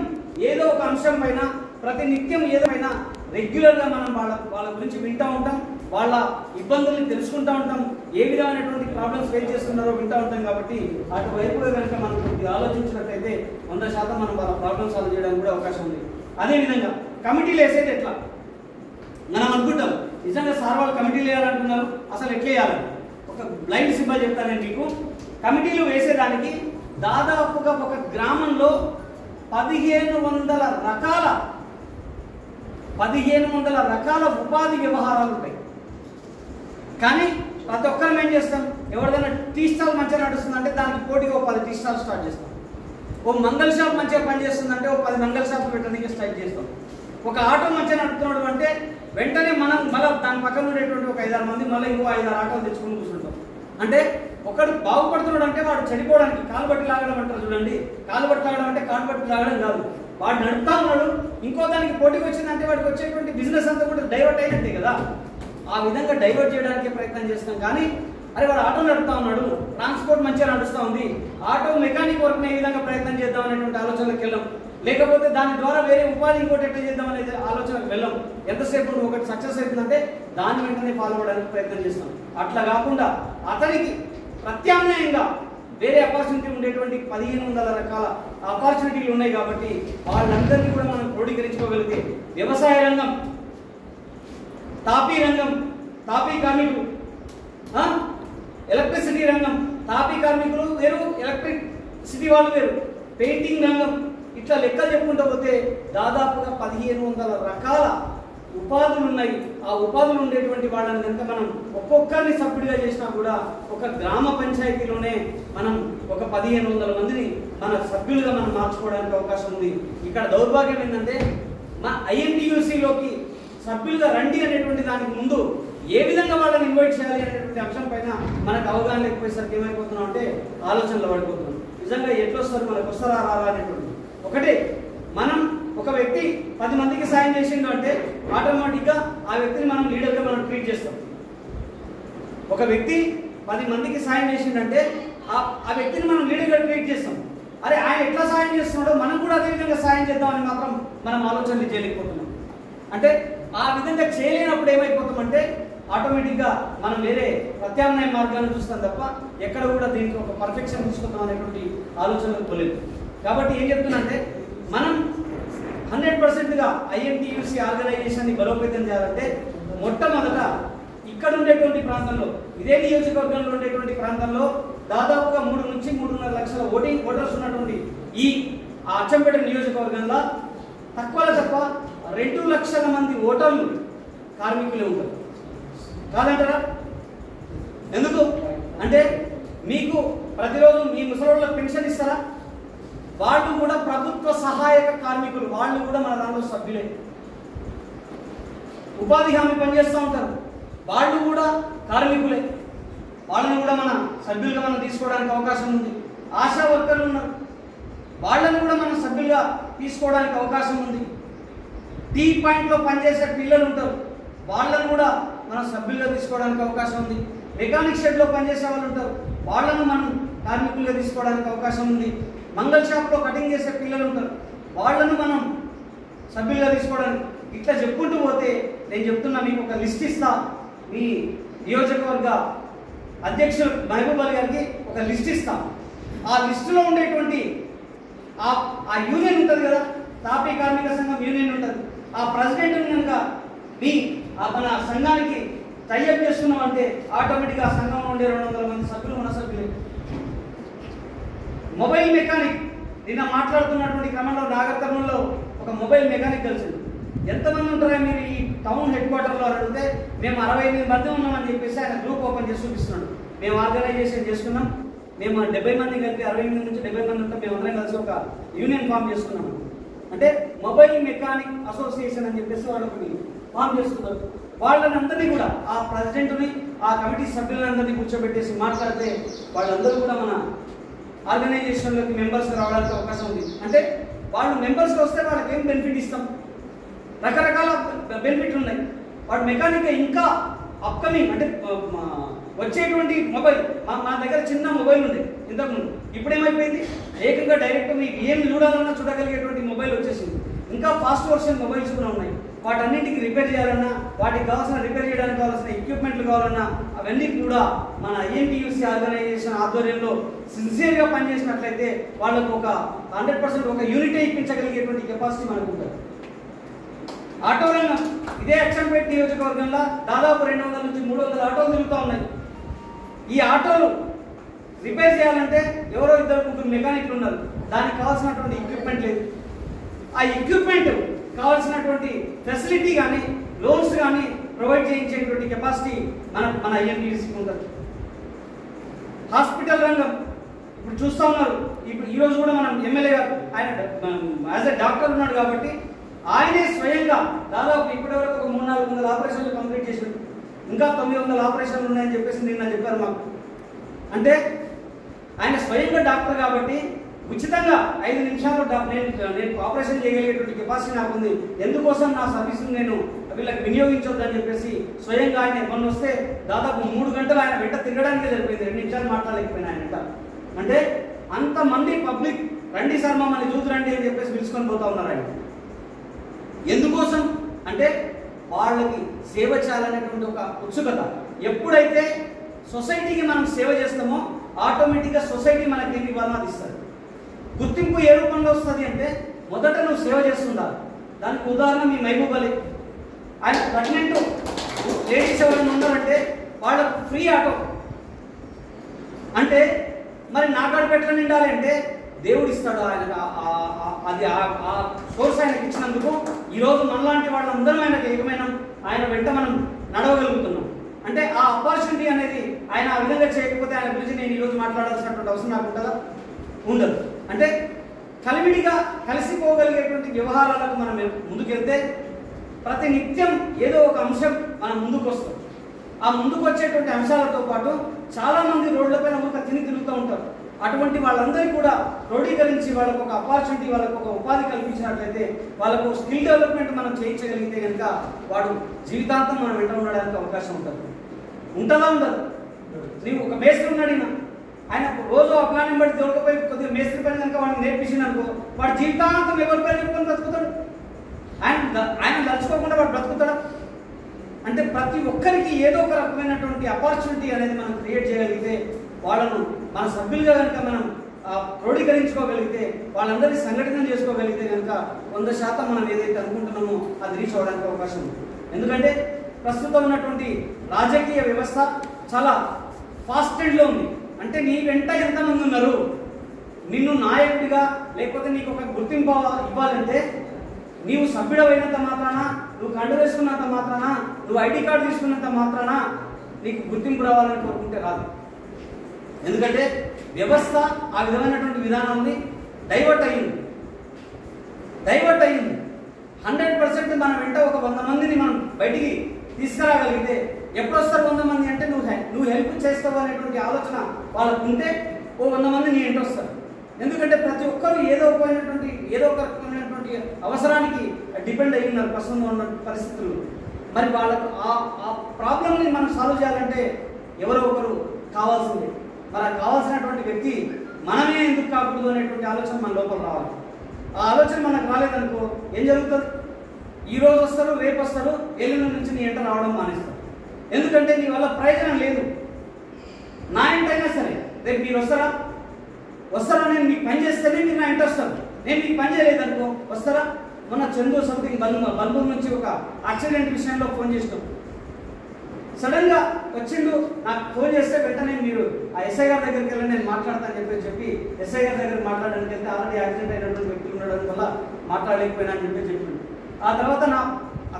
ఏదో ఒక అంశం పైన, ప్రతినిత్యం ఏదైనా రెగ్యులర్గా మనం వాళ్ళ గురించి వింటూ ఉంటాం, వాళ్ళ ఇబ్బందుల్ని తెలుసుకుంటూ ఉంటాం, ఏ విధమైనటువంటి ప్రాబ్లమ్స్ ఫేస్ చేస్తున్నారో వింటూ ఉంటాం. కాబట్టి అటువైపుగా కనుక మనం కొద్దిగా ఆలోచించినట్లయితే 100% మనం వాళ్ళ ప్రాబ్లమ్ సాల్వ్ చేయడానికి కూడా అవకాశం ఉంది. అదేవిధంగా కమిటీలు వేసేది ఎట్లా మనం అనుకుంటాం, నిజంగా సార్ వాళ్ళు కమిటీలు వేయాలంటున్నారు, అసలు ఎట్లా వేయాలి? ఒక బ్లైండ్ సింబల్ చెప్తాను నేను మీకు. కమిటీలు వేసేదానికి దాదాపుగా ఒక గ్రామంలో 1500 రకాల ఉపాధి వ్యవహారాలు ఉంటాయి. కానీ ప్రతి ఒక్కరం ఏం చేస్తాం, ఎవరిదైనా టీ స్టాల్ మంచిగా నడుస్తుందంటే దానికి పోటీగా 10 టీ స్టాల్ స్టార్ట్ చేస్తాం. ఓ మంగళ షాప్ మంచిగా పనిచేస్తుందంటే 10 మంగళ షాపులు పెట్టడానికి స్టార్ట్ చేస్తాం. ఒక ఆటో మంచిగా నడుపుతున్నాడు అంటే వెంటనే మనం మళ్ళీ దాని పక్కన ఉండేటువంటి ఒక 5-6 మంది మళ్ళీ ఇంకో 5-6 ఆటోలు తెచ్చుకొని కూర్చుంటాం. అంటే ఒకడు బాగుపడుతున్నాడు అంటే వాడు చెడిపోవడానికి కాలు బట్టి లాగడం అంటారు చూడండి. కాలు బట్టి లాగడం అంటే కాలు బట్టి లాగడం కాదు, వాడు నడుపుతా ఉన్నాడు, ఇంకో దానికి పోటీకి వచ్చిందంటే వాడికి వచ్చేటువంటి బిజినెస్ అంతా కూడా డైవర్ట్ అయినట్టే కదా. ఆ విధంగా డైవర్ట్ చేయడానికి ప్రయత్నం చేస్తాం. కానీ అరే వాడు ఆటో నడుపుతా ఉన్నాడు, ట్రాన్స్పోర్ట్ మంచిగా నడుస్తూ ఉంది, ఆటో మెకానిక్ వర్క్ని ఏ విధంగా ప్రయత్నం చేద్దాం అనేటువంటి ఆలోచనలకు వెళ్ళాం. లేకపోతే దాని ద్వారా వేరే ఉపాధి ఇంకోటి ఎట్లా చేద్దాం అనేది ఆలోచనకు వెళ్ళాం. ఎంతసేపు ఒకటి సక్సెస్ అవుతుందంటే దాని వెంటనే ఫాలో అవ్వడానికి ప్రయత్నం చేస్తాం. అట్లా కాకుండా అతనికి ప్రత్యామ్నాయంగా వేరే ఆపర్చునిటీ ఉండేటువంటి 1500 రకాల ఆపర్చునిటీలు ఉన్నాయి. కాబట్టి వాళ్ళందరినీ కూడా మనం క్రోడీకరించుకోగలిగితే వ్యవసాయ రంగం, తాపీ రంగం, తాపీ కార్మికులు, ఎలక్ట్రిసిటీ రంగం, తాపీ కార్మికులు వేరు, ఎలక్ట్రిసిటీ వాళ్ళు వేరు, పెయింటింగ్ రంగం, ఇట్లా లెక్కలు చెప్పుకుంటూ పోతే దాదాపుగా 1500 రకాల ఉపాధులు ఉన్నాయి. ఆ ఉపాధులు ఉండేటువంటి వాళ్ళని కనుక మనం ఒక్కొక్కరిని సభ్యుడిగా చేసినా కూడా ఒక గ్రామ పంచాయతీలోనే మనం ఒక 1500 మందిని మన సభ్యులుగా మనం మార్చుకోవడానికి అవకాశం ఉంది. ఇక్కడ దౌర్భాగ్యం ఏంటంటే మా ఐఎన్టీయూసీలోకి సభ్యులుగా రండి అనేటువంటి దానికి ముందు ఏ విధంగా వాళ్ళని ఇన్వైట్ చేయాలి అనేటువంటి అంశం పైన మనకు అవగాహన లేకపోయేసరికి ఏమైపోతున్నాం అంటే ఆలోచనలు పడిపోతున్నాం. నిజంగా ఎట్లొస్తారు, మనకు వస్తారా రారా అనేటువంటి ఒకటే. మనం ఒక వ్యక్తి 10 మందికి సాయం చేసిండు అంటే ఆటోమేటిక్గా ఆ వ్యక్తిని మనం లీడర్గా మనం ట్రీట్ చేస్తాం. ఒక వ్యక్తి 10 మందికి సాయం చేసిండంటే ఆ వ్యక్తిని మనం లీడర్గా ట్రీట్ చేస్తాం. అరే ఆయన ఎట్లా సాయం చేస్తున్నాడో మనం కూడా అదే విధంగా సాయం చేద్దామని మాత్రం మనం ఆలోచనలు చేయలేకపోతున్నాం. అంటే ఆ విధంగా చేయలేనప్పుడు ఏమైపోతామంటే ఆటోమేటిక్గా మనం వేరే ప్రత్యామ్నాయ మార్గాన్ని చూస్తాం తప్ప ఎక్కడ కూడా దీనికి ఒక పర్ఫెక్షన్ తీసుకుందాం అనేటువంటి ఆలోచనలు పోలేదు. కాబట్టి ఏం చెప్తున్నా అంటే మనం 100%గా ఐఎన్టీయూసీ ఆర్గనైజేషన్ని బలోపేతం చేయాలంటే మొట్టమొదట ఇక్కడ ఇక్కడ ఉండేటువంటి ప్రాంతంలో, ఇదే నియోజకవర్గంలో ఉండేటువంటి ప్రాంతంలో దాదాపుగా 3 నుంచి 3.5 లక్షల ఓటర్స్ ఉన్నటువంటి ఈ అచ్చంపేట నియోజకవర్గంలో తక్కువలో తక్కువ 2 లక్షల మంది ఓటర్లు కార్మికులే ఉంటారు. కాదంటారా? ఎందుకు అంటే మీకు ప్రతిరోజు మీ ముసలోళ్ళకి పెన్షన్ ఇస్తారా? వాళ్ళు కూడా ప్రభుత్వ సహాయక కార్మికులు, వాళ్ళు కూడా మన దాంట్లో సభ్యులే. ఉపాధి హామీ పనిచేస్తూ ఉంటారు, వాళ్ళు కూడా కార్మికులే. వాళ్ళని కూడా మన సభ్యులుగా మనం తీసుకోవడానికి అవకాశం ఉంది. ఆశా వర్కర్లు ఉన్నారు, వాళ్ళని కూడా మనం సభ్యులుగా తీసుకోవడానికి అవకాశం ఉంది. టీ పాయింట్లో పనిచేసే పిల్లలు ఉంటారు, వాళ్ళని కూడా మనం సభ్యులుగా తీసుకోవడానికి అవకాశం ఉంది. మెకానిక్ షెడ్లో పనిచేసే వాళ్ళు ఉంటారు, వాళ్ళను మనం కార్మికులుగా తీసుకోవడానికి అవకాశం ఉంది. మంగళ షాప్లో కటింగ్ చేసే పిల్లలు ఉంటారు, వాళ్ళను మనం సభ్యులుగా తీసుకోవడానికి. ఇట్లా చెప్పుకుంటూ పోతే నేను చెప్తున్నా, మీకు ఒక లిస్ట్ ఇస్తా. మీ నియోజకవర్గ అధ్యక్షులు మహబూబ్ అలీ గారికి ఒక లిస్ట్ ఇస్తాం. ఆ లిస్టులో ఉండేటువంటి ఆ యూనియన్ ఉంటుంది కదా, తాపీ కార్మిక సంఘం యూనియన్ ఉంటుంది. ఆ ప్రెసిడెంట్ కనుక మీ మన సంఘానికి టైఅప్ చేస్తున్నాం అంటే ఆటోమేటిక్గా ఆ సంఘంలో ఉండే 200 మంది సభ్యులు మన సభ్యులే. మొబైల్ మెకానిక్, నిన్న మాట్లాడుతున్నటువంటి క్రమంలో నాగర్ కర్నూలులో ఒక మొబైల్ మెకానిక్ కలిసింది. ఎంతమంది ఉంటారా మీరు ఈ టౌన్ హెడ్ క్వార్టర్లో అడిగితే మేము 68 మంది ఉన్నామని చెప్పేసి ఆయన గ్రూప్ ఓపెన్ చేసి చూపిస్తున్నాడు. మేము ఆర్గనైజేషన్ చేసుకున్నాం, మేము 70 మంది కలిపి 68 నుంచి 70 మంది ఉంటాం, మేము అందరం కలిసి ఒక యూనియన్ ఫామ్ చేసుకున్నాం. అంటే మొబైల్ మెకానిక్ అసోసియేషన్ అని చెప్పేసి వాళ్ళకి ఫామ్ చేస్తున్నారు. వాళ్ళందరినీ కూడా ఆ ప్రెసిడెంట్ని, ఆ కమిటీ సభ్యులందరినీ కూర్చోబెట్టేసి మాట్లాడితే వాళ్ళందరూ కూడా మన ఆర్గనైజేషన్లోకి మెంబర్స్ రావడానికి అవకాశం ఉంది. అంటే వాళ్ళు మెంబర్స్కి వస్తే వాళ్ళకి ఏం బెనిఫిట్ ఇస్తాం? రకరకాల బెనిఫిట్లు ఉన్నాయి. వాడు మెకానిక్ ఇంకా అప్కమింగ్ అంటే వచ్చేటువంటి మొబైల్, మా దగ్గర చిన్న మొబైల్ ఉంది ఇంతకుముందు, ఇప్పుడేమైపోయింది ఏకంగా డైరెక్ట్ మీకు ఏం చూడాలన్నా చూడగలిగేటువంటి మొబైల్ వచ్చేసింది. ఇంకా ఫాస్ట్ వర్షన్ మొబైల్స్ కూడా ఉన్నాయి. వాటన్నింటికి రిపేర్ చేయాలన్నా, వాటికి కావాల్సిన రిపేర్ చేయడానికి కావాల్సిన ఎక్విప్మెంట్లు కావాలన్నా అవన్నీ కూడా మన ఐఎన్టీయూసీ ఆర్గనైజేషన్ ఆధ్వర్యంలో సిన్సియర్గా పనిచేసినట్లయితే వాళ్ళకు ఒక 100% ఒక యూనిటీ ఇప్పించగలిగేటువంటి కెపాసిటీ మనకు ఉంటుంది. ఆటో రంగం, ఇదే అచ్చంపేట నియోజకవర్గంలో దాదాపు 200 నుంచి 300 ఆటోలు తిరుగుతూ ఉన్నాయి. ఈ ఆటోలు రిపేర్ చేయాలంటే ఎవరో 2-3 మెకానిక్లు ఉన్నారు, దానికి కావాల్సినటువంటి ఎక్విప్మెంట్ లేదు. ఆ ఎక్విప్మెంట్ కావాల్సినటువంటి ఫెసిలిటీ కానీ లోన్స్ కానీ ప్రొవైడ్ చేయించేటువంటి కెపాసిటీ మన ఐఎన్టీయూసీకి ఉంటుంది. హాస్పిటల్ రంగం ఇప్పుడు చూస్తూ ఉన్నారు. ఇప్పుడు ఈరోజు కూడా మనం ఎమ్మెల్యే గారు ఆయన యాజ్ ఎ డాక్టర్ ఉన్నాడు కాబట్టి ఆయనే స్వయంగా దాదాపు ఇప్పటివరకు ఒక 300-400 ఆపరేషన్లు కంప్లీట్ చేశారు. ఇంకా 900 ఆపరేషన్లు ఉన్నాయని చెప్పేసి నిన్న చెప్పారు మాకు. అంటే ఆయన స్వయంగా డాక్టర్ కాబట్టి ఉచితంగా 5 నిమిషాలు నేను ఆపరేషన్ చేయగలిగేటువంటి కెపాసిటీ నాకుంది, ఎందుకోసం నా సర్వీస్ని నేను వీళ్ళకి వినియోగించొద్దని చెప్పేసి స్వయంగా ఆయన మొన్న వస్తే దాదాపు 3 గంటలు ఆయన వెంట తిరగడానికే సరిపోయింది, 2 నిమిషాలు మాట్లాడలేకపోయినా ఆయన వెంట. అంటే అంతమంది పబ్లిక్ రండి సార్ మమ్మల్ని చూతురండి అని చెప్పేసి పిలుచుకొని పోతా ఉన్నారు ఆయన. ఎందుకోసం అంటే వాళ్ళకి సేవ చేయాలనేటువంటి ఒక ఉత్సుకత. ఎప్పుడైతే సొసైటీకి మనం సేవ చేస్తామో ఆటోమేటిక్గా సొసైటీ మనకి ఏమి ఇవ్వాలో అది ఇస్తుంది. గుర్తింపు ఏ రూపంలో వస్తుంది అంటే మొదట నువ్వు సేవ చేస్తుండాలి. దానికి ఉదాహరణ మీ మహబూబ్ అలీ, ఆయన ప్రెగ్నెంట్ లేడీస్ ఎవరైనా ఉన్నారంటే వాళ్ళకు ఫ్రీ ఆటో. అంటే మరి నాకాడు ఎట్లా నిండాలి అంటే దేవుడు ఇస్తాడు ఆయనకు, అది ఆ సోర్స్ ఆయనకి ఇచ్చినందుకు ఈరోజు మనలాంటి వాళ్ళందరం ఆయనకు ఏకమైన ఆయన వెంట మనం నడవగలుగుతున్నాం. అంటే ఆ ఆపర్చునిటీ అనేది ఆయన ఆ విధంగా చేయకపోతే ఆయన గురించి నేను ఈరోజు మాట్లాడాల్సినటువంటి అవసరం నాకు ఉంటుందా? ఉండదు. అంటే కలివిడిగా కలిసిపోగలిగేటువంటి వ్యవహారాలకు మనం ముందుకెళ్తే ప్రతి నిత్యం ఏదో ఒక అంశం మనం ముందుకు వస్తాం. ఆ ముందుకు వచ్చేటువంటి అంశాలతో పాటు చాలామంది రోడ్లపైన ఒక తిరుగుతూ ఉంటారు. అటువంటి వాళ్ళందరికీ కూడా క్రోడీకరించి వాళ్ళకు ఒక ఆపర్చునిటీ, వాళ్ళకు ఒక ఉపాధి కల్పించినట్లయితే, వాళ్ళకు స్కిల్ డెవలప్మెంట్ మనం చేయించగలిగితే కనుక వాడు జీవితాంతం మనం వెంట ఉండడానికి అవకాశం ఉంటుంది. ఉంటుందా? ఉండదు. నీవు ఒక మేస్త్రి ఉన్నాడు, ఆయన రోజు ఆ ప్లాన్ బట్టి దొరకపోయి కొద్దిగా మేస్త్రి పని కనుక వాడిని నేర్పించింది అనుకో, వాడు జీవితాంతం ఎవరి పేరు చెప్పుకొని బ్రతుకుతాడు. ఆయన దలుచుకోకుండా వాడు బ్రతుకుతాడా? అంటే ప్రతి ఒక్కరికి ఏదో ఒక రకమైనటువంటి ఆపర్చునిటీ అనేది మనం క్రియేట్ చేయగలిగితే, వాళ్ళను మన సభ్యులుగా కనుక మనం క్రోడీకరించుకోగలిగితే, వాళ్ళందరినీ సంఘటన చేసుకోగలిగితే కనుక 100% మనం ఏదైతే అనుకుంటున్నామో అది రీచ్ అవ్వడానికి అవకాశం ఉంది. ఎందుకంటే ప్రస్తుతం ఉన్నటువంటి రాజకీయ వ్యవస్థ చాలా ఫాస్ట్ ట్రెండ్లో ఉంది. అంటే నీ వెంట ఎంతమంది ఉన్నారు, నిన్ను నాయకుడిగా లేకపోతే నీకు ఒక గుర్తింపు ఇవ్వాలంటే నీవు సభ్యుడమైనంత మాత్రాన, నువ్వు కండు వేసుకున్నంత మాత్రాన, నువ్వు ఐడి కార్డు తీసుకున్నంత మాత్రాన నీకు గుర్తింపు రావాలని కోరుకుంటే రాదు. ఎందుకంటే వ్యవస్థ ఆ విధమైనటువంటి విధానాన్ని డైవర్ట్ అయ్యింది. 100% మన వెంట ఒక 100 మందిని మనం బయటికి తీసుకురాగలిగితే ఎప్పుడు వస్తారు 100 మంది అంటే నువ్వు హెల్ప్ చేస్తావు అనేటువంటి ఆలోచన వాళ్ళకు ఉంటే ఓ 100 మంది నీ వెంట వస్తారు. ఎందుకంటే ప్రతి ఒక్కరు ఏదో ఒక రకమైనటువంటి అవసరానికి డిపెండ్ అయ్యి ఉన్నారు ప్రస్తుతం ఉన్న పరిస్థితుల్లో. మరి వాళ్ళకు ఆ ప్రాబ్లమ్ని మనం సాల్వ్ చేయాలంటే ఎవరో ఒకరు కావాల్సిందే. మరి కావాల్సినటువంటి వ్యక్తి మనమే ఎందుకు కాకూడదు అనేటువంటి ఆలోచన మన లోపల రావాలి. ఆ ఆలోచన మనకు రాలేదనుకో ఏం జరుగుతుంది? ఈ రోజు వస్తారు, రేపు వస్తారు, ఎల్లుండి నుంచి నీ ఎంట రావడం మానేస్తారు. ఎందుకంటే నీ వల్ల ప్రయోజనం లేదు. నా ఎంటైనా సరే రేపు మీరు వస్తారా? నేను మీకు పని చేస్తేనే మీరు నా ఇంట వస్తారు. నేను మీకు పని చేయలేదనుకో వస్తారా? మొన్న చందు సంథింగ్ బల్బూర్ నుంచి ఒక యాక్సిడెంట్ విషయంలో ఫోన్ చేసినాం. సడన్ గా వచ్చిండు, నాకు ఫోన్ చేస్తే వెంటనే మీరు ఆ ఎస్ఐ గారి దగ్గరికి వెళ్ళి నేను మాట్లాడతాను చెప్పి ఎస్ఐ గారి దగ్గర మాట్లాడడానికి వెళ్తే ఆల్రెడీ యాక్సిడెంట్ అయినటువంటి వ్యక్తులు ఉండడం వల్ల మాట్లాడలేకపోయినా అని చెప్పిండు. ఆ తర్వాత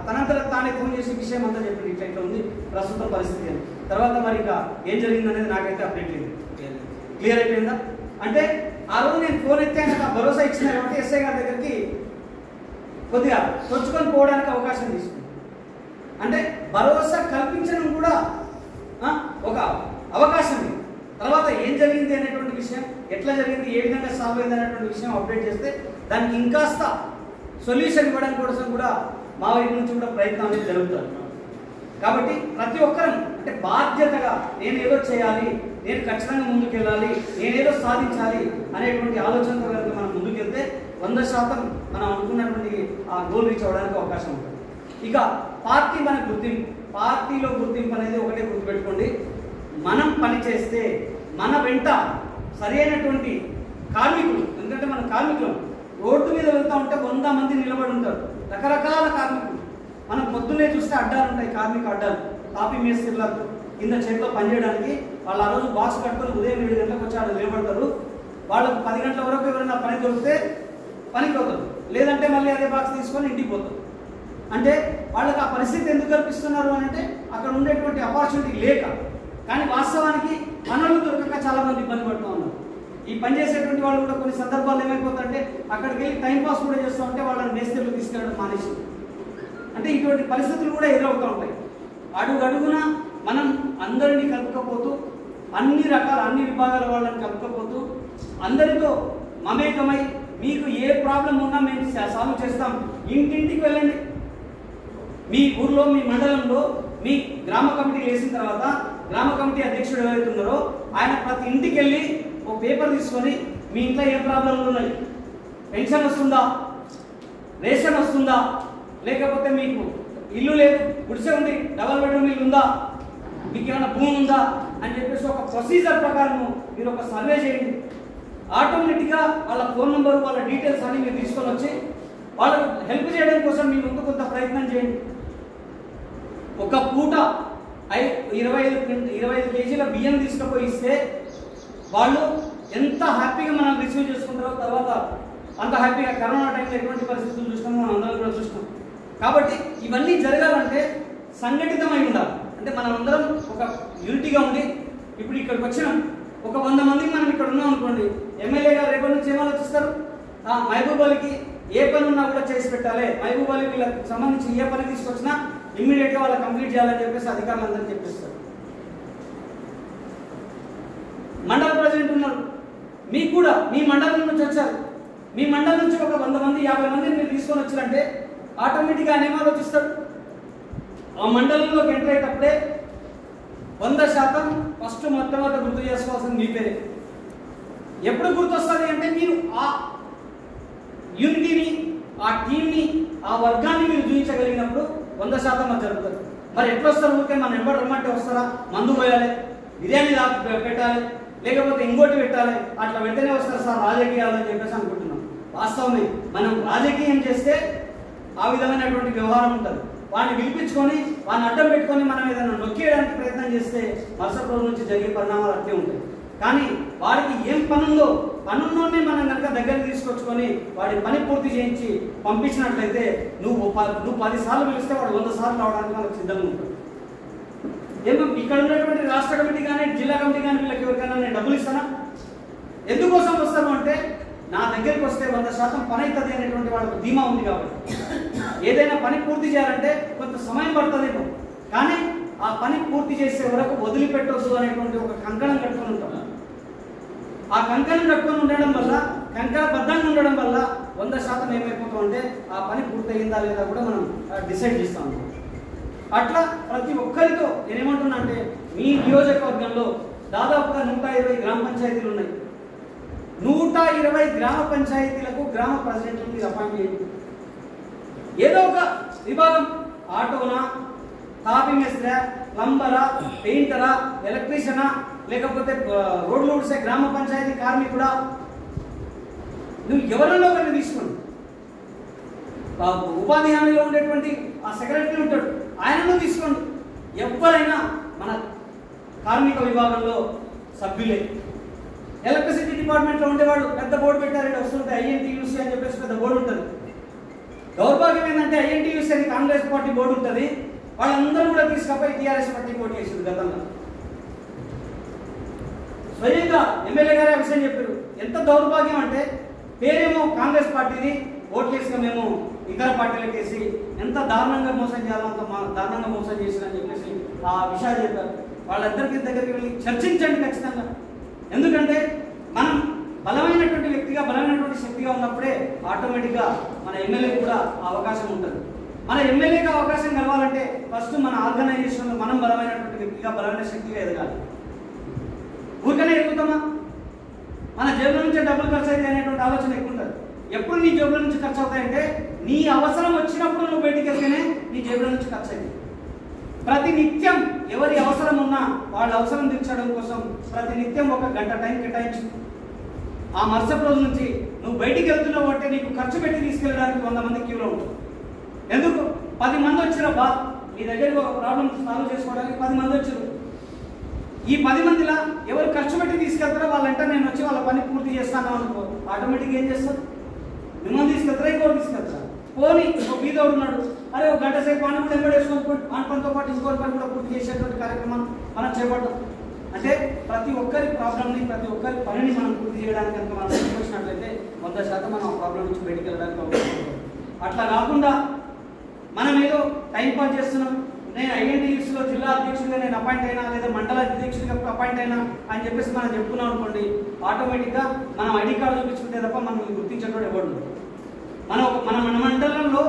తనంతట తానే ఫోన్ చేసి విషయం అంతా చెప్పింది, ఇట్లా ఉంది ప్రస్తుత పరిస్థితి అని. తర్వాత మరి ఇక ఏం జరిగింది అనేది నాకైతే అప్డేట్ లేదు. క్లియర్ అయిపోయిందా? అంటే ఆ రోజు నేను ఫోన్ ఎత్తే నాకు భరోసా ఇచ్చిన కాబట్టి ఎస్ఐ గారి దగ్గరికి కొద్దిగా తొచ్చుకొని పోవడానికి అవకాశం తీసుకుంది. అంటే భరోసా కల్పించడం కూడా ఒక అవకాశం. తర్వాత ఏం జరిగింది అనేటువంటి విషయం, ఎట్లా జరిగింది, ఏ విధంగా సాల్వ్ అయింది అనేటువంటి విషయం అప్డేట్ చేస్తే దానికి ఇంకాస్త సొల్యూషన్ ఇవ్వడం కోసం కూడా మా వైపు నుంచి కూడా ప్రయత్నం అనేది జరుగుతుంది. కాబట్టి ప్రతి ఒక్కరం అంటే బాధ్యతగా నేను ఏదో చేయాలి, నేను ఖచ్చితంగా ముందుకెళ్ళాలి, నేనేదో సాధించాలి అనేటువంటి ఆలోచనతో కనుక మనం ముందుకెళ్తే 100% మనం అనుకున్నటువంటి ఆ గోల్ రీచ్ అవ్వడానికి అవకాశం ఉంటుంది. ఇక పార్టీ మన గుర్తింపు, పార్టీలో గుర్తింపు అనేది ఒకటే గుర్తుపెట్టుకోండి. మనం పని చేస్తే మన వెంట సరైనటువంటి కార్మికులు, ఎందుకంటే మన కార్మికులు రోడ్డు మీద వెళ్తూ ఉంటే 100 మంది నిలబడి ఉంటారు, రకరకాల కార్మికులు. మనం పొద్దున్నే చూస్తే అడ్డాలు ఉంటాయి, కార్మిక అడ్డాలు, తాపీ మేస్త్రీలకు కింద చేతిలో పనిచేయడానికి. వాళ్ళు ఆ రోజు బాక్స్ కట్టుకొని ఉదయం 7 గంటలకు వచ్చి ఆడ నిలబడతారు. వాళ్ళకు 10 గంటల వరకు ఎవరైనా పని దొరికితే పనికి పోతారు, లేదంటే మళ్ళీ అదే బాక్స్ తీసుకొని ఇంటికి పోతారు. అంటే వాళ్ళకి ఆ పరిస్థితి ఎందుకు కల్పిస్తున్నారు అని అంటే అక్కడ ఉండేటువంటి ఆపర్చునిటీ లేక. కానీ వాస్తవానికి పనులు దొరకక చాలా మంది ఇబ్బంది పడుతూ ఉన్నారు. ఈ పని చేసేటువంటి వాళ్ళు కూడా కొన్ని సందర్భాలు ఏమైపోతారంటే అక్కడికి వెళ్ళి టైంపాస్ కూడా చేస్తూ ఉంటే వాళ్ళని మేస్త్రీలు తీసుకెళ్ళడం మానేసి. అంటే ఇటువంటి పరిస్థితులు కూడా ఎదురవుతూ ఉంటాయి. అడుగడుగున మనం అందరినీ కలుపుకపోతూ అన్ని విభాగాల వాళ్ళని కలుపుకపోతూ అందరితో మమేకమై మీకు ఏ ప్రాబ్లం ఉన్నా మేము సాల్వ్ చేస్తాం. ఇంటింటికి వెళ్ళండి. మీ ఊర్లో, మీ మండలంలో మీ గ్రామ కమిటీ వేసిన తర్వాత గ్రామ కమిటీ అధ్యక్షుడు ఎవరైతే ఉన్నారో ఆయన ప్రతి ఇంటికి వెళ్ళి ఒక పేపర్ తీసుకొని మీ ఇంట్లో ఏ ప్రాబ్లంలు ఉన్నాయి, పెన్షన్ వస్తుందా, రేషన్ వస్తుందా, లేకపోతే మీకు ఇల్లు లేదు, గుడిసె ఉంది, డబల్ బెడ్రూమ్ ఇల్లు ఉందా, మీకు ఏమైనా భూమి ఉందా అని చెప్పేసి ఒక ప్రొసీజర్ ప్రకారం మీరు ఒక సర్వే చేయండి. ఆటోమేటిక్గా వాళ్ళ ఫోన్ నెంబర్, వాళ్ళ డీటెయిల్స్ అన్ని మీరు తీసుకొని వచ్చి వాళ్ళకు హెల్ప్ చేయడం కోసం మీ ముందు కొంత ప్రయత్నం చేయండి. ఒక పూట 25 కేజీల బియ్యం తీసుకుపోయి ఇస్తే వాళ్ళు ఎంత హ్యాపీగా మనం రిసీవ్ చేసుకుంటారో తర్వాత అంత హ్యాపీగా. కరోనా టైంలో ఎటువంటి పరిస్థితులు చూసినామో మనం అందరం కూడా చూసినాం. కాబట్టి ఇవన్నీ జరగాలంటే సంఘటితమై ఉండాలి. అంటే మనం అందరం ఒక యూనిటీగా ఉండి ఇప్పుడు ఇక్కడికి వచ్చినాం, ఒక 100 మందికి మనం ఇక్కడ ఉన్నాం అనుకోండి, ఎమ్మెల్యే గారు రేపటి నుంచి ఏం ఆలోచిస్తారు? మహబూబ్ అలీకి ఏ పని ఉన్నా కూడా చేసి పెట్టాలి, మహబూబ్ అలీ వీళ్ళకి సంబంధించి ఏ పని తీసుకొచ్చినా ఇమ్మీడియట్గా వాళ్ళకి కంప్లీట్ చేయాలని చెప్పేసి అధికారులు అందరూ చెప్పేస్తారు. మండల ప్రెసిడెంట్ ఉన్నారు, మీకు కూడా మీ మండలం నుంచి వచ్చారు, మీ మండలం నుంచి ఒక 100 మంది 50 మందిని మీరు తీసుకొని వచ్చారంటే ఆటోమేటిక్గా ఆయన ఏం ఆలోచిస్తాడు? ఆ మండలంలోకి ఎంటర్ అయ్యేటప్పుడే 100% ఫస్ట్ మొట్టమొదటి గుర్తు చేసుకోవాల్సింది మీ పేరే. ఎప్పుడు గుర్తొస్తుంది అంటే మీరు ఆ యూనిటీని, ఆ టీంని, ఆ వర్గాన్ని మీరు చూపించగలిగినప్పుడు 100% అది జరుగుతుంది. మరి ఎట్లా వస్తారు? ఊరికే మనం ఎవరు రమ్మంటే వస్తారా? మందు పోయాలి, బిర్యానీ పెట్టాలి, లేకపోతే ఇంకోటి పెట్టాలి, అట్లా వెంటనే వస్తారు సార్ రాజకీయాలు అని చెప్పేసి అనుకుంటున్నాం. వాస్తవమే, మనం రాజకీయం చేస్తే ఆ విధమైనటువంటి వ్యవహారం ఉంటుంది. వాడిని పిలిపించుకొని వాడిని అడ్డం పెట్టుకొని మనం ఏదైనా నొక్కేయడానికి ప్రయత్నం చేస్తే మరుసటి రోజు నుంచి జరిగే పరిణామాలు అట్లే ఉంటాయి. కానీ వాడికి ఏం పనుందో పనుల్లోనే మనం కనుక దగ్గరికి తీసుకొచ్చుకొని వాడి పని పూర్తి చేయించి పంపించినట్లయితే నువ్వు 10 సార్లు పిలిస్తే వాడు 100 సార్లు రావడానికి మనకు సిద్ధంగా ఉంటాడు. ఏమో ఇక్కడ ఉన్నటువంటి రాష్ట్ర కమిటీ కానీ జిల్లా కమిటీ కానీ వీళ్ళకి ఎవరికైనా నేను డబ్బులు ఇస్తానా? ఎందుకోసం వస్తాను అంటే నా దగ్గరికి వస్తే 100% పని అవుతుంది అనేటువంటి వాళ్ళకు ధీమా ఉంది కాబట్టి. ఏదైనా పని పూర్తి చేయాలంటే కొంత సమయం పడుతుందేమో, కానీ ఆ పని పూర్తి చేసే వరకు వదిలిపెట్టొద్దు అనేటువంటి ఒక కంకణం కట్టుకొని ఉంటాం. ఆ కంకణం కట్టుకొని ఉండడం వల్ల, కంకణబద్ధంగా ఉండడం వల్ల 100% ఏమైపోతాం అంటే ఆ పని పూర్తయిందా లేదా కూడా మనం డిసైడ్ చేస్తూ ఉంటాం. అట్లా ప్రతి ఒక్కరితో నేనేమంటున్నా అంటే మీ నియోజకవర్గంలో దాదాపుగా 120 గ్రామ పంచాయతీలు ఉన్నాయి. 120 గ్రామ పంచాయతీలకు గ్రామ ప్రెసిడెంట్లు మీరు అపాయింట్ చేయండి. ఏదో ఒక విభాగం, ఆటోనా, టాపింగ్ మేస్త్రా, ప్లంబరా, పెయింటరా, ఎలక్ట్రీషియనా, లేకపోతే రోడ్లు ఊడ్చే గ్రామ పంచాయతీ కార్మికుడా, నువ్వు ఎవరిలో ఒకరిని తీసుకోండి. ఉపాధి హామీలో ఉండేటువంటి ఆ సెక్రటరీ ఉంటాడు, ఆయనను తీసుకోండి. ఎవరైనా మన కార్మిక విభాగంలో సభ్యులే. ఎలక్ట్రిసిటీ డిపార్ట్మెంట్లో ఉండేవాడు పెద్ద బోర్డు పెట్టారంటే వస్తుంటే ఐఎన్టీయూసీ అని చెప్పేసి పెద్ద బోర్డు ఉంటుంది. దౌర్భాగ్యం ఏంటంటే ఐఎన్టీయూసీ అని కాంగ్రెస్ పార్టీ బోర్డు ఉంటుంది, వాళ్ళందరూ కూడా తీసుకపోయి టీఆర్ఎస్ పార్టీకి ఓటు వేసింది గతంలో. స్వయంగా ఎమ్మెల్యే గారే ఆ విషయం చెప్పారు. ఎంత దౌర్భాగ్యం అంటే పేరేమో కాంగ్రెస్ పార్టీని ఓట్లు వేసిన మేము ఇతర పార్టీలకు వేసి ఎంత దారుణంగా మోసం చేయాలో అంత దారుణంగా మోసం చేసిందని చెప్పేసి ఆ విషయాలు చెప్పారు. వాళ్ళందరికీ దగ్గరికి వెళ్ళి చర్చించండి ఖచ్చితంగా. ఎందుకంటే మనం బలమైనటువంటి వ్యక్తిగా, బలమైనటువంటి శక్తిగా ఉన్నప్పుడే ఆటోమేటిక్గా మన ఎమ్మెల్యేకి కూడా ఆ అవకాశం ఉంటుంది. మన ఎమ్మెల్యేగా అవకాశం కలవాలంటే ఫస్ట్ మన ఆర్గనైజేషన్లో మనం బలమైనటువంటి వ్యక్తిగా, బలమైన శక్తిగా ఎదగాలి. ఊరికనే ఎదుగుతామా? మన జేబుల నుంచే డబ్బులు ఖర్చు అయితే అనేటువంటి ఆలోచన ఎక్కువ ఉంటుంది. ఎప్పుడు నీ జేబుల నుంచి ఖర్చు అవుతాయంటే నీ అవసరం వచ్చినప్పుడు నువ్వు బయటికి వెళ్తేనే నీ జేబుల నుంచి ఖర్చు అయింది. ప్రతి నిత్యం ఎవరి అవసరం ఉన్నా వాళ్ళ అవసరం తీర్చడం కోసం ప్రతి నిత్యం 1 గంట టైం కేటాయించు. ఆ మరుసటి రోజు నుంచి నువ్వు బయటికి వెళ్తున్నావు అంటే నీకు ఖర్చు పెట్టి తీసుకెళ్ళడానికి 100 మంది క్యూలో ఉంటారు. ఎందుకు? 10 మంది వచ్చినబ్బా నీ దగ్గరికి ఒక ప్రాబ్లం సాల్వ్ చేసుకోవడానికి 10 మంది వచ్చారు. ఈ 10 మందిలా ఎవరు ఖర్చు పెట్టి తీసుకెళ్తారో వాళ్ళంటే నేను వచ్చి వాళ్ళ పని పూర్తి చేస్తాను అనుకో, ఆటోమేటిక్గా ఏం చేస్తారు? మిమ్మల్ని తీసుకెళ్తారా, ఇంకోటి తీసుకెళ్తారా? పోనీ ఒక బీదోడు ఉన్నాడు, అరే 1 గంట సేపు పని కూడా ఎంబడేసుకొని పని పనితో పాటు ఇంకోటి పని కూడా పూర్తి చేసేటువంటి కార్యక్రమం మనం చేపడతాం. అంటే ప్రతి ఒక్కరి ప్రాబ్లంని, ప్రతి ఒక్కరి పనిని మనం పూర్తి చేయడానికి కనుక మనం వచ్చినట్లయితే 100% మనం ఆ ప్రాబ్లం నుంచి బయటికి వెళ్ళడానికి అవకాశం ఉంటుంది. అట్లా కాకుండా మనం ఏదో టైం పాస్ చేస్తున్నాం, నేను ఐఎన్టీయూసీలో జిల్లా అధ్యక్షుడిగా నేను అపాయింట్ అయినా లేదా మండల అధ్యక్షుడిగా అపాయింట్ అయినా అని చెప్పేసి మనం చెప్పుకున్నాం అనుకోండి, ఆటోమేటిక్గా మనం ఐడి కార్డు చూపించుకుంటే తప్ప మనం గుర్తించేటోడు ఎవరు. మన మండలంలో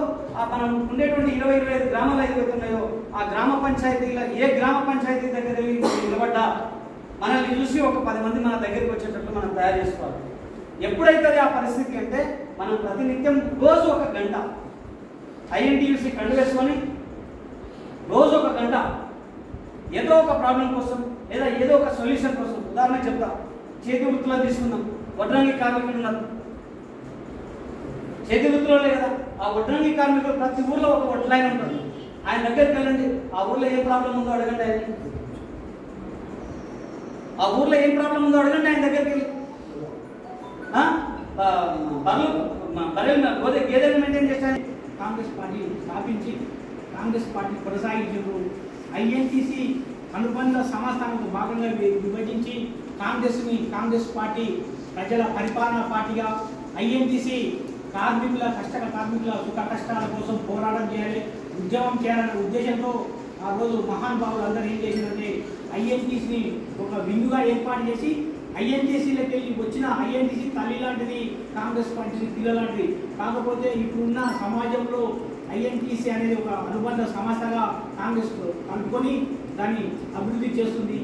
మనం ఉండేటువంటి 20-25 గ్రామాలు ఏదైతే ఉన్నాయో ఆ గ్రామ పంచాయతీల ఏ గ్రామ పంచాయతీ దగ్గర నిలబడ్డా మనల్ని చూసి ఒక 10 మంది మన దగ్గరికి వచ్చేటట్టు మనం తయారు చేసుకోవాలి. ఎప్పుడైతే ఆ పరిస్థితి అంటే మనం ప్రతినిత్యం రోజు 1 గంట ఐఎన్టీయూసీ కండు వేసుకొని రోజు 1 గంట ఏదో ఒక ప్రాబ్లం కోసం లేదా ఏదో ఒక సొల్యూషన్ కోసం, ఉదాహరణ చెప్తా, చేతి వృత్తులను తీసుకుందాం. వడ్రంగి కార్మికులు ఉన్నారు, చేతి వృత్తిలోనే కదా. ఆ వడ్రంగి కార్మికులు ప్రతి ఊర్లో ఒక వడ్లైన ఉంటాడు. ఆయన దగ్గరికి వెళ్ళండి, ఆ ఊర్లో ఏం ప్రాబ్లం ఉందో అడగండి. ఆ ఊర్లో ఏం ప్రాబ్లం ఉందో అడగండి ఆయన దగ్గరికి వెళ్ళి. గేదెలు మెయింటైన్ చేస్తాను. కాంగ్రెస్ పార్టీ స్థాపించి కాంగ్రెస్ పార్టీ కొనసాగించారు. ఐఎన్టీసీ అనుబంధ సంస్థలకు భాగంగా విభజించి కాంగ్రెస్ పార్టీ ప్రజల పరిపాలనా పార్టీగా, ఐఎన్టీసీ కార్మికుల సుఖ కష్టాల కోసం పోరాటం చేయాలి, ఉద్యమం చేయాలనే ఉద్దేశంతో ఆ రోజు మహానుభావులు అందరూ ఏం చేసిందంటే ఐఎన్టీసీని ఒక విందుగా ఏర్పాటు చేసి ఐఎన్టీసీలోకి వెళ్ళి వచ్చిన ఐఎన్టీసీ తల్లి లాంటిది, కాంగ్రెస్ పార్టీ పిల్ల లాంటిది. కాకపోతే ఇప్పుడున్న సమాజంలో ఐఎన్టీసీ అనేది ఒక అనుబంధ సంస్థగా కాంగ్రెస్ కలుపుకొని దాన్ని అభివృద్ధి చేస్తుంది.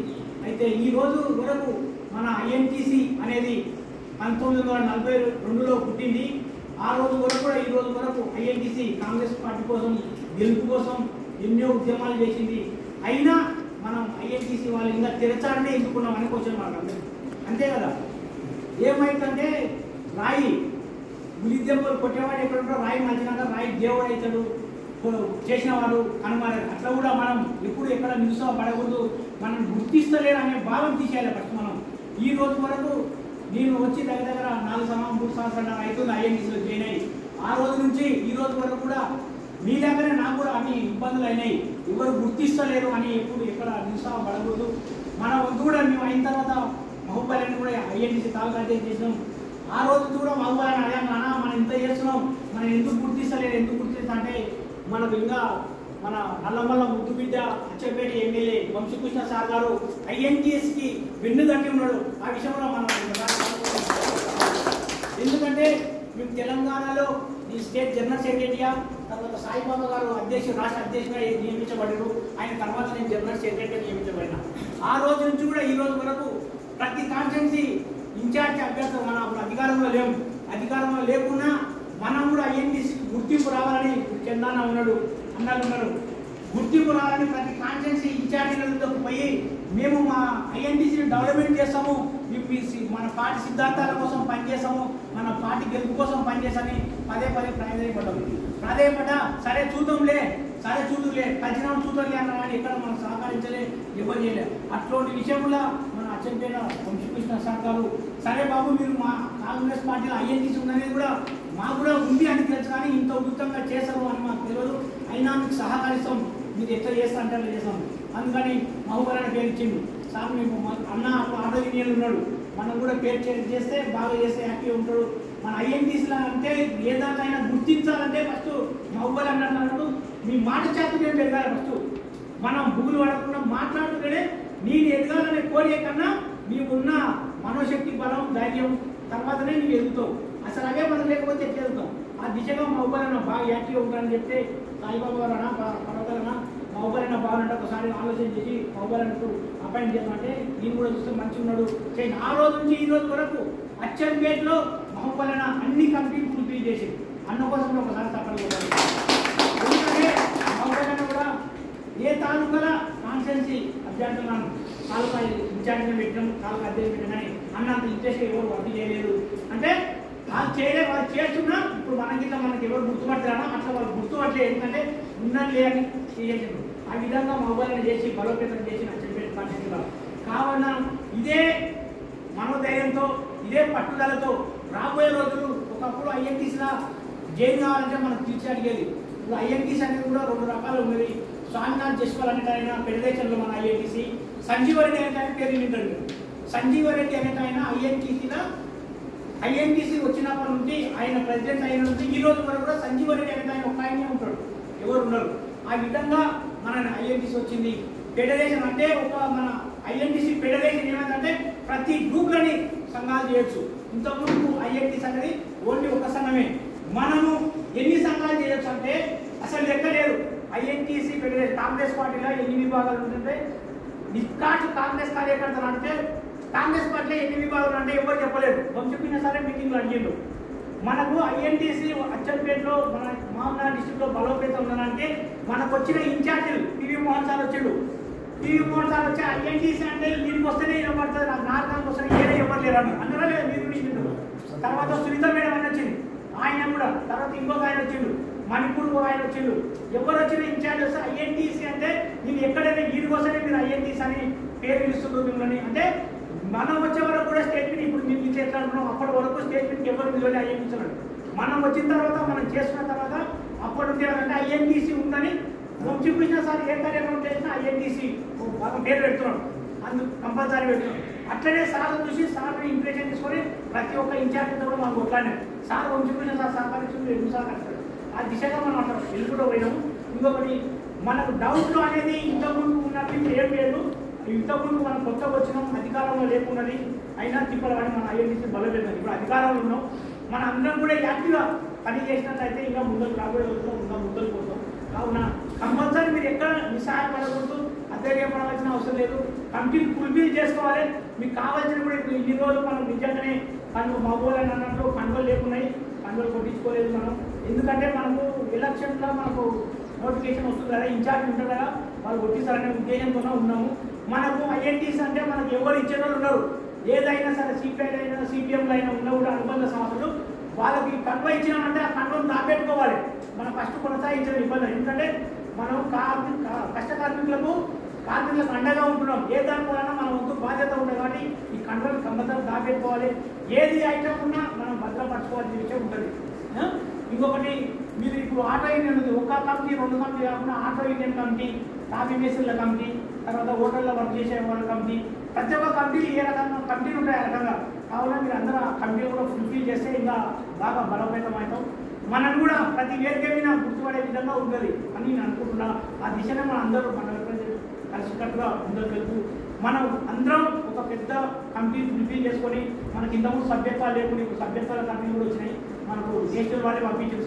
అయితే ఈ రోజు వరకు మన ఐఎన్టీసీ అనేది 1942లో పుట్టింది. ఆ రోజు వరకు కూడా ఈ రోజు వరకు ఐఎన్టీసీ కాంగ్రెస్ పార్టీ కోసం, గెలుపు కోసం ఎన్నో ఉద్యమాలు చేసింది. అయినా మనం ఐఎన్టీసీ వాళ్ళు ఇంకా తెరచాలనే ఎన్నుకున్నాం అని క్వశ్చన్ మార్క్. అంతే కదా. ఏమైందంటే రాయి ఉలిద్యంలో కొట్టేవాడు ఎక్కడుంటో రాయి మంచిగా రాయి దేవుడు అవుతాడు. చేసిన వారు కనుమరు. అట్లా కూడా మనం ఎప్పుడు ఎక్కడ నిరుత్సాహపడకూడదు. మనం గుర్తిస్తలేరు అనే భావం తీసేయాలి ఫస్ట్ మనం. ఈ రోజు వరకు నేను వచ్చి దగ్గర 3 సంవత్సరాలు అవుతుంది ఐఎన్టీసీలో జాయిన్ అయ్యి. ఆ రోజు నుంచి ఈ రోజు వరకు కూడా మీ దగ్గరే నాకు కూడా అన్ని ఇబ్బందులు అయినాయి. ఎవరు గుర్తిస్తలేరు అని ఎప్పుడు ఎక్కడ నిరుత్సాహపడకూడదు. మన వంతు కూడా మేము అయిన తర్వాత మహబూబాలని కూడా ఐఎన్టీసీ తాలూకా అధ్యక్షుడు చేసినాం. ఆ రోజు కూడా మహబూబాలని అడిగాం, నాన్న మనం ఇంత చేస్తున్నాం, మనం ఎందుకు గుర్తిస్తలేరు, ఎందుకు గుర్తిస్తా అంటే మనకు ఇంకా మన నల్లమల్ల ముద్దుబిడ్డ అచ్చంపేట ఎమ్మెల్యే వంశీకృష్ణ సార్ గారు ఐఎన్టీఎస్కి వెన్ను తట్టి ఉన్నాడు. ఆ విషయంలో మనం ఎందుకంటే మేము తెలంగాణలో ఈ స్టేట్ జనరల్ సెక్రటరీగా, తర్వాత సాయిబాబా గారు రాష్ట్ర అధ్యక్షుడిగా నియమించబడ్డారు. ఆయన తర్వాత నేను జనరల్ సెక్రటరీగా నియమించబడిన. ఆ రోజు నుంచి కూడా ఈ రోజు వరకు ప్రతి కాన్స్టిట్యున్సీ ఇన్ఛార్జ్ అభ్యర్థులు మనం అప్పుడు అధికారంలో లేము. అధికారంలో లేకున్నా మనం కూడా ఐఎన్టీసీకి గుర్తింపు రావాలని చందాన ఉన్నాడు, అన్నారు ఉన్నారు. గుర్తింపు రావాలని ప్రతి కాన్స్టిట్యున్సీ ఇన్ఛార్జీలతో పోయి మేము మా ఐఎన్టీసీని డెవలప్మెంట్ చేస్తాము, మన పార్టీ సిద్ధాంతాల కోసం పనిచేస్తాము, మన పార్టీ గెలుపు కోసం పనిచేస్తామని పదే ప్రాధాన్యపడ్డా. సరే చూద్దాంలే కలిసినాం చూద్దాంలే అన్న కానీ ఎక్కడ మనం సహకరించలే, ఎవరు చేయలే. అట్లాంటి విషయంలో మన అచ్చంపేట వంశీకృష్ణ సార్ గారు సరే బాబు మీరు మా కాంగ్రెస్ పార్టీలో ఐఎన్టీసీ ఉన్నది కూడా మాకు కూడా ఉంది అని తెలుసు, కానీ ఇంత ఉచితంగా చేస్తారు అని మాకు తెలియదు, అయినా మీకు సహకరిస్తాం, మీరు ఎట్లా చేస్తా అంటే అట్లా చేస్తాం. అందుకని మహబూబాలని పేరు ఇచ్చిండు సార్. మేము అన్న ఆటో యూనియన్ ఉన్నాడు, మనం కూడా పేరు చేస్తే బాగా చేస్తే హ్యాపీగా ఉంటాడు. మన ఐఎన్టీసీలో అంటే ఏ దానికైనా గుర్తించాలంటే ఫస్ట్ మహబూబాలు అన్నట్టు మీ మాట చాతుర్యం పెరగాలి. ఫస్ట్ మనం బుగులు పడకుండా మాట్లాడుతుంటేనే నేను ఎదగాలనే కోరిక కన్నా నీకున్న మనోశక్తి, బలం, ధైర్యం తర్వాతనే నీవు ఎదుగుతావు. అసలు అవే మనం లేకపోతే ఎట్లా ఎదుగుతాం. ఆ దిశగా మహబూబాలన్న బాగా యాక్టివ్గా ఉంటారని చెప్తే సాయిబాబా గారు అన్న పర్వతాలన్నా మహబూబాలన్న బాగుంటే ఒకసారి ఆలోచన చేసి మహబూబాలన్నకు అపాయింట్ చేయమంటే నేను కూడా చూస్తే మంచిగా ఉన్నాడు చేయండి. ఆ రోజు నుంచి ఈ రోజు వరకు అచ్చంపేటలో మహబూబాలన్న అన్ని కమిటీలు పూర్తి చేసి అన్న కోసం ఒకసారి తప్పని ఎందుకంటే మహబూబాలన్న కూడా ఏ తాలూకాల కాన్స్టిట్యున్సీ అభ్యర్థులను తాలూకా ఇన్ఛార్జిగా పెట్టడం, తాలూకా అధ్యక్షులు పెట్టడం కానీ అన్నంత ఇంట్రెస్ట్ ఎవరు వర్క్ చేయలేదు. అంటే వాళ్ళు చేయలేదు, వాళ్ళు చేస్తున్నా ఇప్పుడు మనకి ఎవరు గుర్తుపడతారా అట్లా వాళ్ళు గుర్తుపట్టలేదు. ఎందుకంటే ఉన్నది లేని చేసేసారు. ఆ విధంగా మహబూబాలను చేసి బలోపేతం చేసి అచ్చంపేట కాన్స్టిట్యున్సీలో కావున ఇదే మనోధైర్యంతో ఇదే పట్టుదలతో రాబోయే రోజులు ఒకప్పుడు ఐఎన్టీసీలా జైన్ కావాలంటే మనకు తీర్చి అడిగేది. ఇప్పుడు ఐఎన్టీసీ అనేది కూడా 2 రకాలు ఉన్నది. స్వామినాథ్ జస్వాల్ అనేటైనా పెద్దదేశంలో మన ఐఎన్టీసీ, సంజీవరెడ్డి అనేటైనా పేరు వింటాడు. సంజీవరెడ్డి అనేటైనా ఐఎన్టీసీ వచ్చినప్పటి నుండి ఆయన ప్రెసిడెంట్ అయిన నుంచి ఈ రోజు వరకు కూడా సంజీవరెడ్డి అనేటైనా ఒక ఆయనే ఉంటాడు, ఎవరు ఉన్నారు. ఆ విధంగా మన ఐఎన్టీసీ వచ్చింది. ఫెడరేషన్ అంటే ఒక మన ఐఎన్టీసీ ఫెడరేషన్ ఏమైందంటే ప్రతి గ్రూప్లని సంఘాలు చేయొచ్చు. ఇంతకుముందు ఐఎన్టీసీ అనేది ఓన్లీ ఒక సంఘమే. మనము ఎన్ని సంఘాలు చేయొచ్చు అంటే అసలు లెక్క లేదు. ఐఎన్టీసీ ఫెడరేషన్ కాంగ్రెస్ పార్టీలో ఎన్ని విభాగాలు ఉంటుంటే నిష్కాట్ కాంగ్రెస్ కార్యకర్తలు అంటే కాంగ్రెస్ పార్టీలో ఎన్ని విభాగాలు అంటే ఎవరు చెప్పలేదు. వంశీకృష్ణ సరే మీటింగ్లో అడిగిండు. మనకు ఐఎన్టీసీ అచ్చంపేటలో మన మామూలు డిస్ట్రిక్ట్లో బలోపేతం ఉండాలంటే మనకు వచ్చిన ఇన్ఛార్జీలు పివి మోహన్ సార్ వచ్చాడు. పివి మోహన్ సార్ వచ్చి ఐఎన్టీసీ అంటే దీనికి వస్తేనే ఇవ్వబడుతుంది, నాకు నాలుగు వస్తే ఏదే ఎవరు లేరు అన్నారా లేదా మీరు. తర్వాత సునీత మేడం అని వచ్చింది, ఆయన కూడా. తర్వాత ఇంకొక ఆయన వచ్చిండు, మణిపూర్ ఆయన వచ్చిండు. ఎవరు వచ్చిన ఇన్ఛార్జ్ వస్తే ఐఎన్టీసీ అంటే నేను ఎక్కడైనా వీడికి వస్తేనే మీరు ఐఎన్టీసీ అని పేరు పిలుస్తున్నారు మిమ్మల్ని. అంటే మనం వచ్చే వరకు కూడా స్టేట్మెంట్ ఇప్పుడు మేము ఇట్లా ఎట్లా అంటున్నాం, అప్పటి వరకు స్టేట్మెంట్కి ఎవరు నిలబడి ఐఎన్టీసీ మనం వచ్చిన తర్వాత మనం చేసుకున్న తర్వాత అప్పటి నుంచి అంటే ఐఎన్టీసీ ఉందని వంశీకృష్ణ సార్ ఏ కార్యక్రమం చేసినా ఐఎన్టీసీ పేరు పెడుతున్నాడు, అందుకు కంపల్సరీ పెడుతున్నాడు. అట్లనే సార్ చూసి సార్ని ఇంప్రెషన్ తీసుకొని ప్రతి ఒక్క ఇన్ఛార్జితో కూడా మనం కొట్లాడినాం. సార్ వంశీకృష్ణ సార్ సహకరిస్తుంది, ఎందుకు సహకరిస్తాడు. ఆ దిశగా మనం అట్లా వెళ్ళుకుంటూ పోయినాము. ఇంకొకటి మనకు డౌట్లు అనేది ఇంతకుముందు ఉన్నట్టు ఇప్పుడు ఏం లేదు. ఇంతకుముందు మనం కొత్తగా వచ్చినాం, అధికారంలో లేకున్నది, అయినా తిప్పలని మన ఐఎన్టీసీ బలపేద్దాం. ఇప్పుడు అధికారంలో ఉన్నాం, మన అందరం కూడా యాక్టివ్గా పని చేసినట్లయితే ఇంకా ముందుకు రాబోయే రోజుల్లో ఇంకా ముందుకు పోతాం. కావున కంపల్సరీ మీరు ఎక్కడ నిస్సహాయపడకూడదు, అధ్యయపడవలసిన అవసరం లేదు. కమిటీలు ఫుల్ఫిల్ చేసుకోవాలి. మీకు కావాల్సిన కూడా ఇప్పుడు ఇన్ని రోజులు మనం నిజంగానే పనులు మగోళ్ళని అన్నట్టు పనులు లేకున్నాయి, పనులు కొట్టించుకోలేదు మనం. ఎందుకంటే మనకు ఎలక్షన్లో మనకు నోటిఫికేషన్ వస్తుంది కదా, ఇన్ఛార్జ్ ఉంటుంది కదా, వాళ్ళు కొట్టిస్తారనే ఉద్దేశంతోనే ఉన్నాము. మనకు ఐఎన్టీసీ అంటే మనకు ఎవరు ఇచ్చే వాళ్ళు ఉన్నారు. ఏదైనా సరే సిపిఐ అయినా సిపిఎంలో అయినా ఉన్నా కూడా అనుబంధ సంస్థలు వాళ్ళకి కన్వ ఇచ్చినామంటే ఆ కన్వను దాపెట్టుకోవాలి. మనం ఫస్ట్ కొనసాగించడం ఇబ్బంది. ఎందుకంటే మనం కష్ట కార్మికులకు అండగా ఉంటున్నాం. ఏ దానికోనైనా మన వంతు బాధ్యత ఉంటుంది కాబట్టి ఈ కంట్రోల్ కంపల్సరీ దాపెట్టుకోవాలి. ఏది ఐటమ్ ఉన్నా మనం భద్రపరచుకోవాల్సిన విషయం ఉంటుంది. ఇంకొకటి మీరు ఇప్పుడు ఆటో యూనియన్ ఉంది, ఒక కమిటీ 2 కమిటీ కాకుండా ఆటో యూనియన్ కమిటీ, కాఫీ మేస్త్రీల కమిటీ, తర్వాత హోటల్లో వర్క్ చేసే వాళ్ళ కమిటీ, ప్రతి ఒక్క కమిటీ ఏ రకంగా కమిటీలు ఉంటాయి ఆ రకంగా. కావున మీరు అందరూ ఆ కమిటీ కూడా ఫుల్ఫిల్ చేస్తే ఇంకా బాగా బలోపేతం అవుతాం. మనం కూడా ప్రతి వేదిక మీద గుర్తుపడే విధంగా ఉంటుంది అని నేను అనుకుంటున్నా. ఆ దిశనే మనం అందరూ మన కలిసికట్టుగా ముందుకు వెళ్తూ మనం అందరం ఒక పెద్ద కమిటీ ఫుల్ఫిల్ చేసుకొని మనకి ఇంతకుముందు సభ్యత్వాలు లేకుండా ఇప్పుడు సభ్యత్వాల కమిటీలు కూడా వచ్చినాయి. మనకు నేషనల్ వాళ్ళే పంపించిన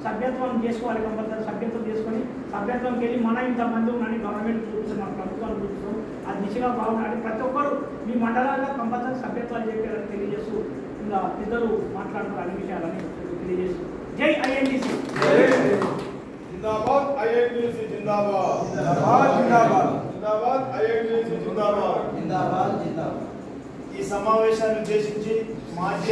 సభ్యత్వం చేసుకోవాలి. కంపల్సరీ సభ్యత్వం చేసుకొని సభ్యత్వంకి వెళ్ళి మనం ఇంతమంది ఉన్నాయని గవర్నమెంట్ చూపిస్తాం, మన ప్రభుత్వాలు చూపిస్తాం. ఆ దిశగా బాగున్నాడు. ప్రతి ఒక్కరు మీ మండలాల్లో కంపల్సరీ సభ్యత్వాలు చెప్పారని తెలియజేస్తూ ఇంకా ఇద్దరు మాట్లాడుతున్నారు అన్ని విషయాలని తెలియజేస్తూ జై ఐఎన్టీసీ. జిందాబాద్ ఐఎన్టీయూసీ జిందాబాద్. జిందాబాద్ జిందాబాద్. జిందాబాద్ ఐఎన్టీయూసీ జిందాబాద్. జిందాబాద్ జిందాబాద్. ఈ సమావేశాన్ని ఉద్దేశించి మాజీ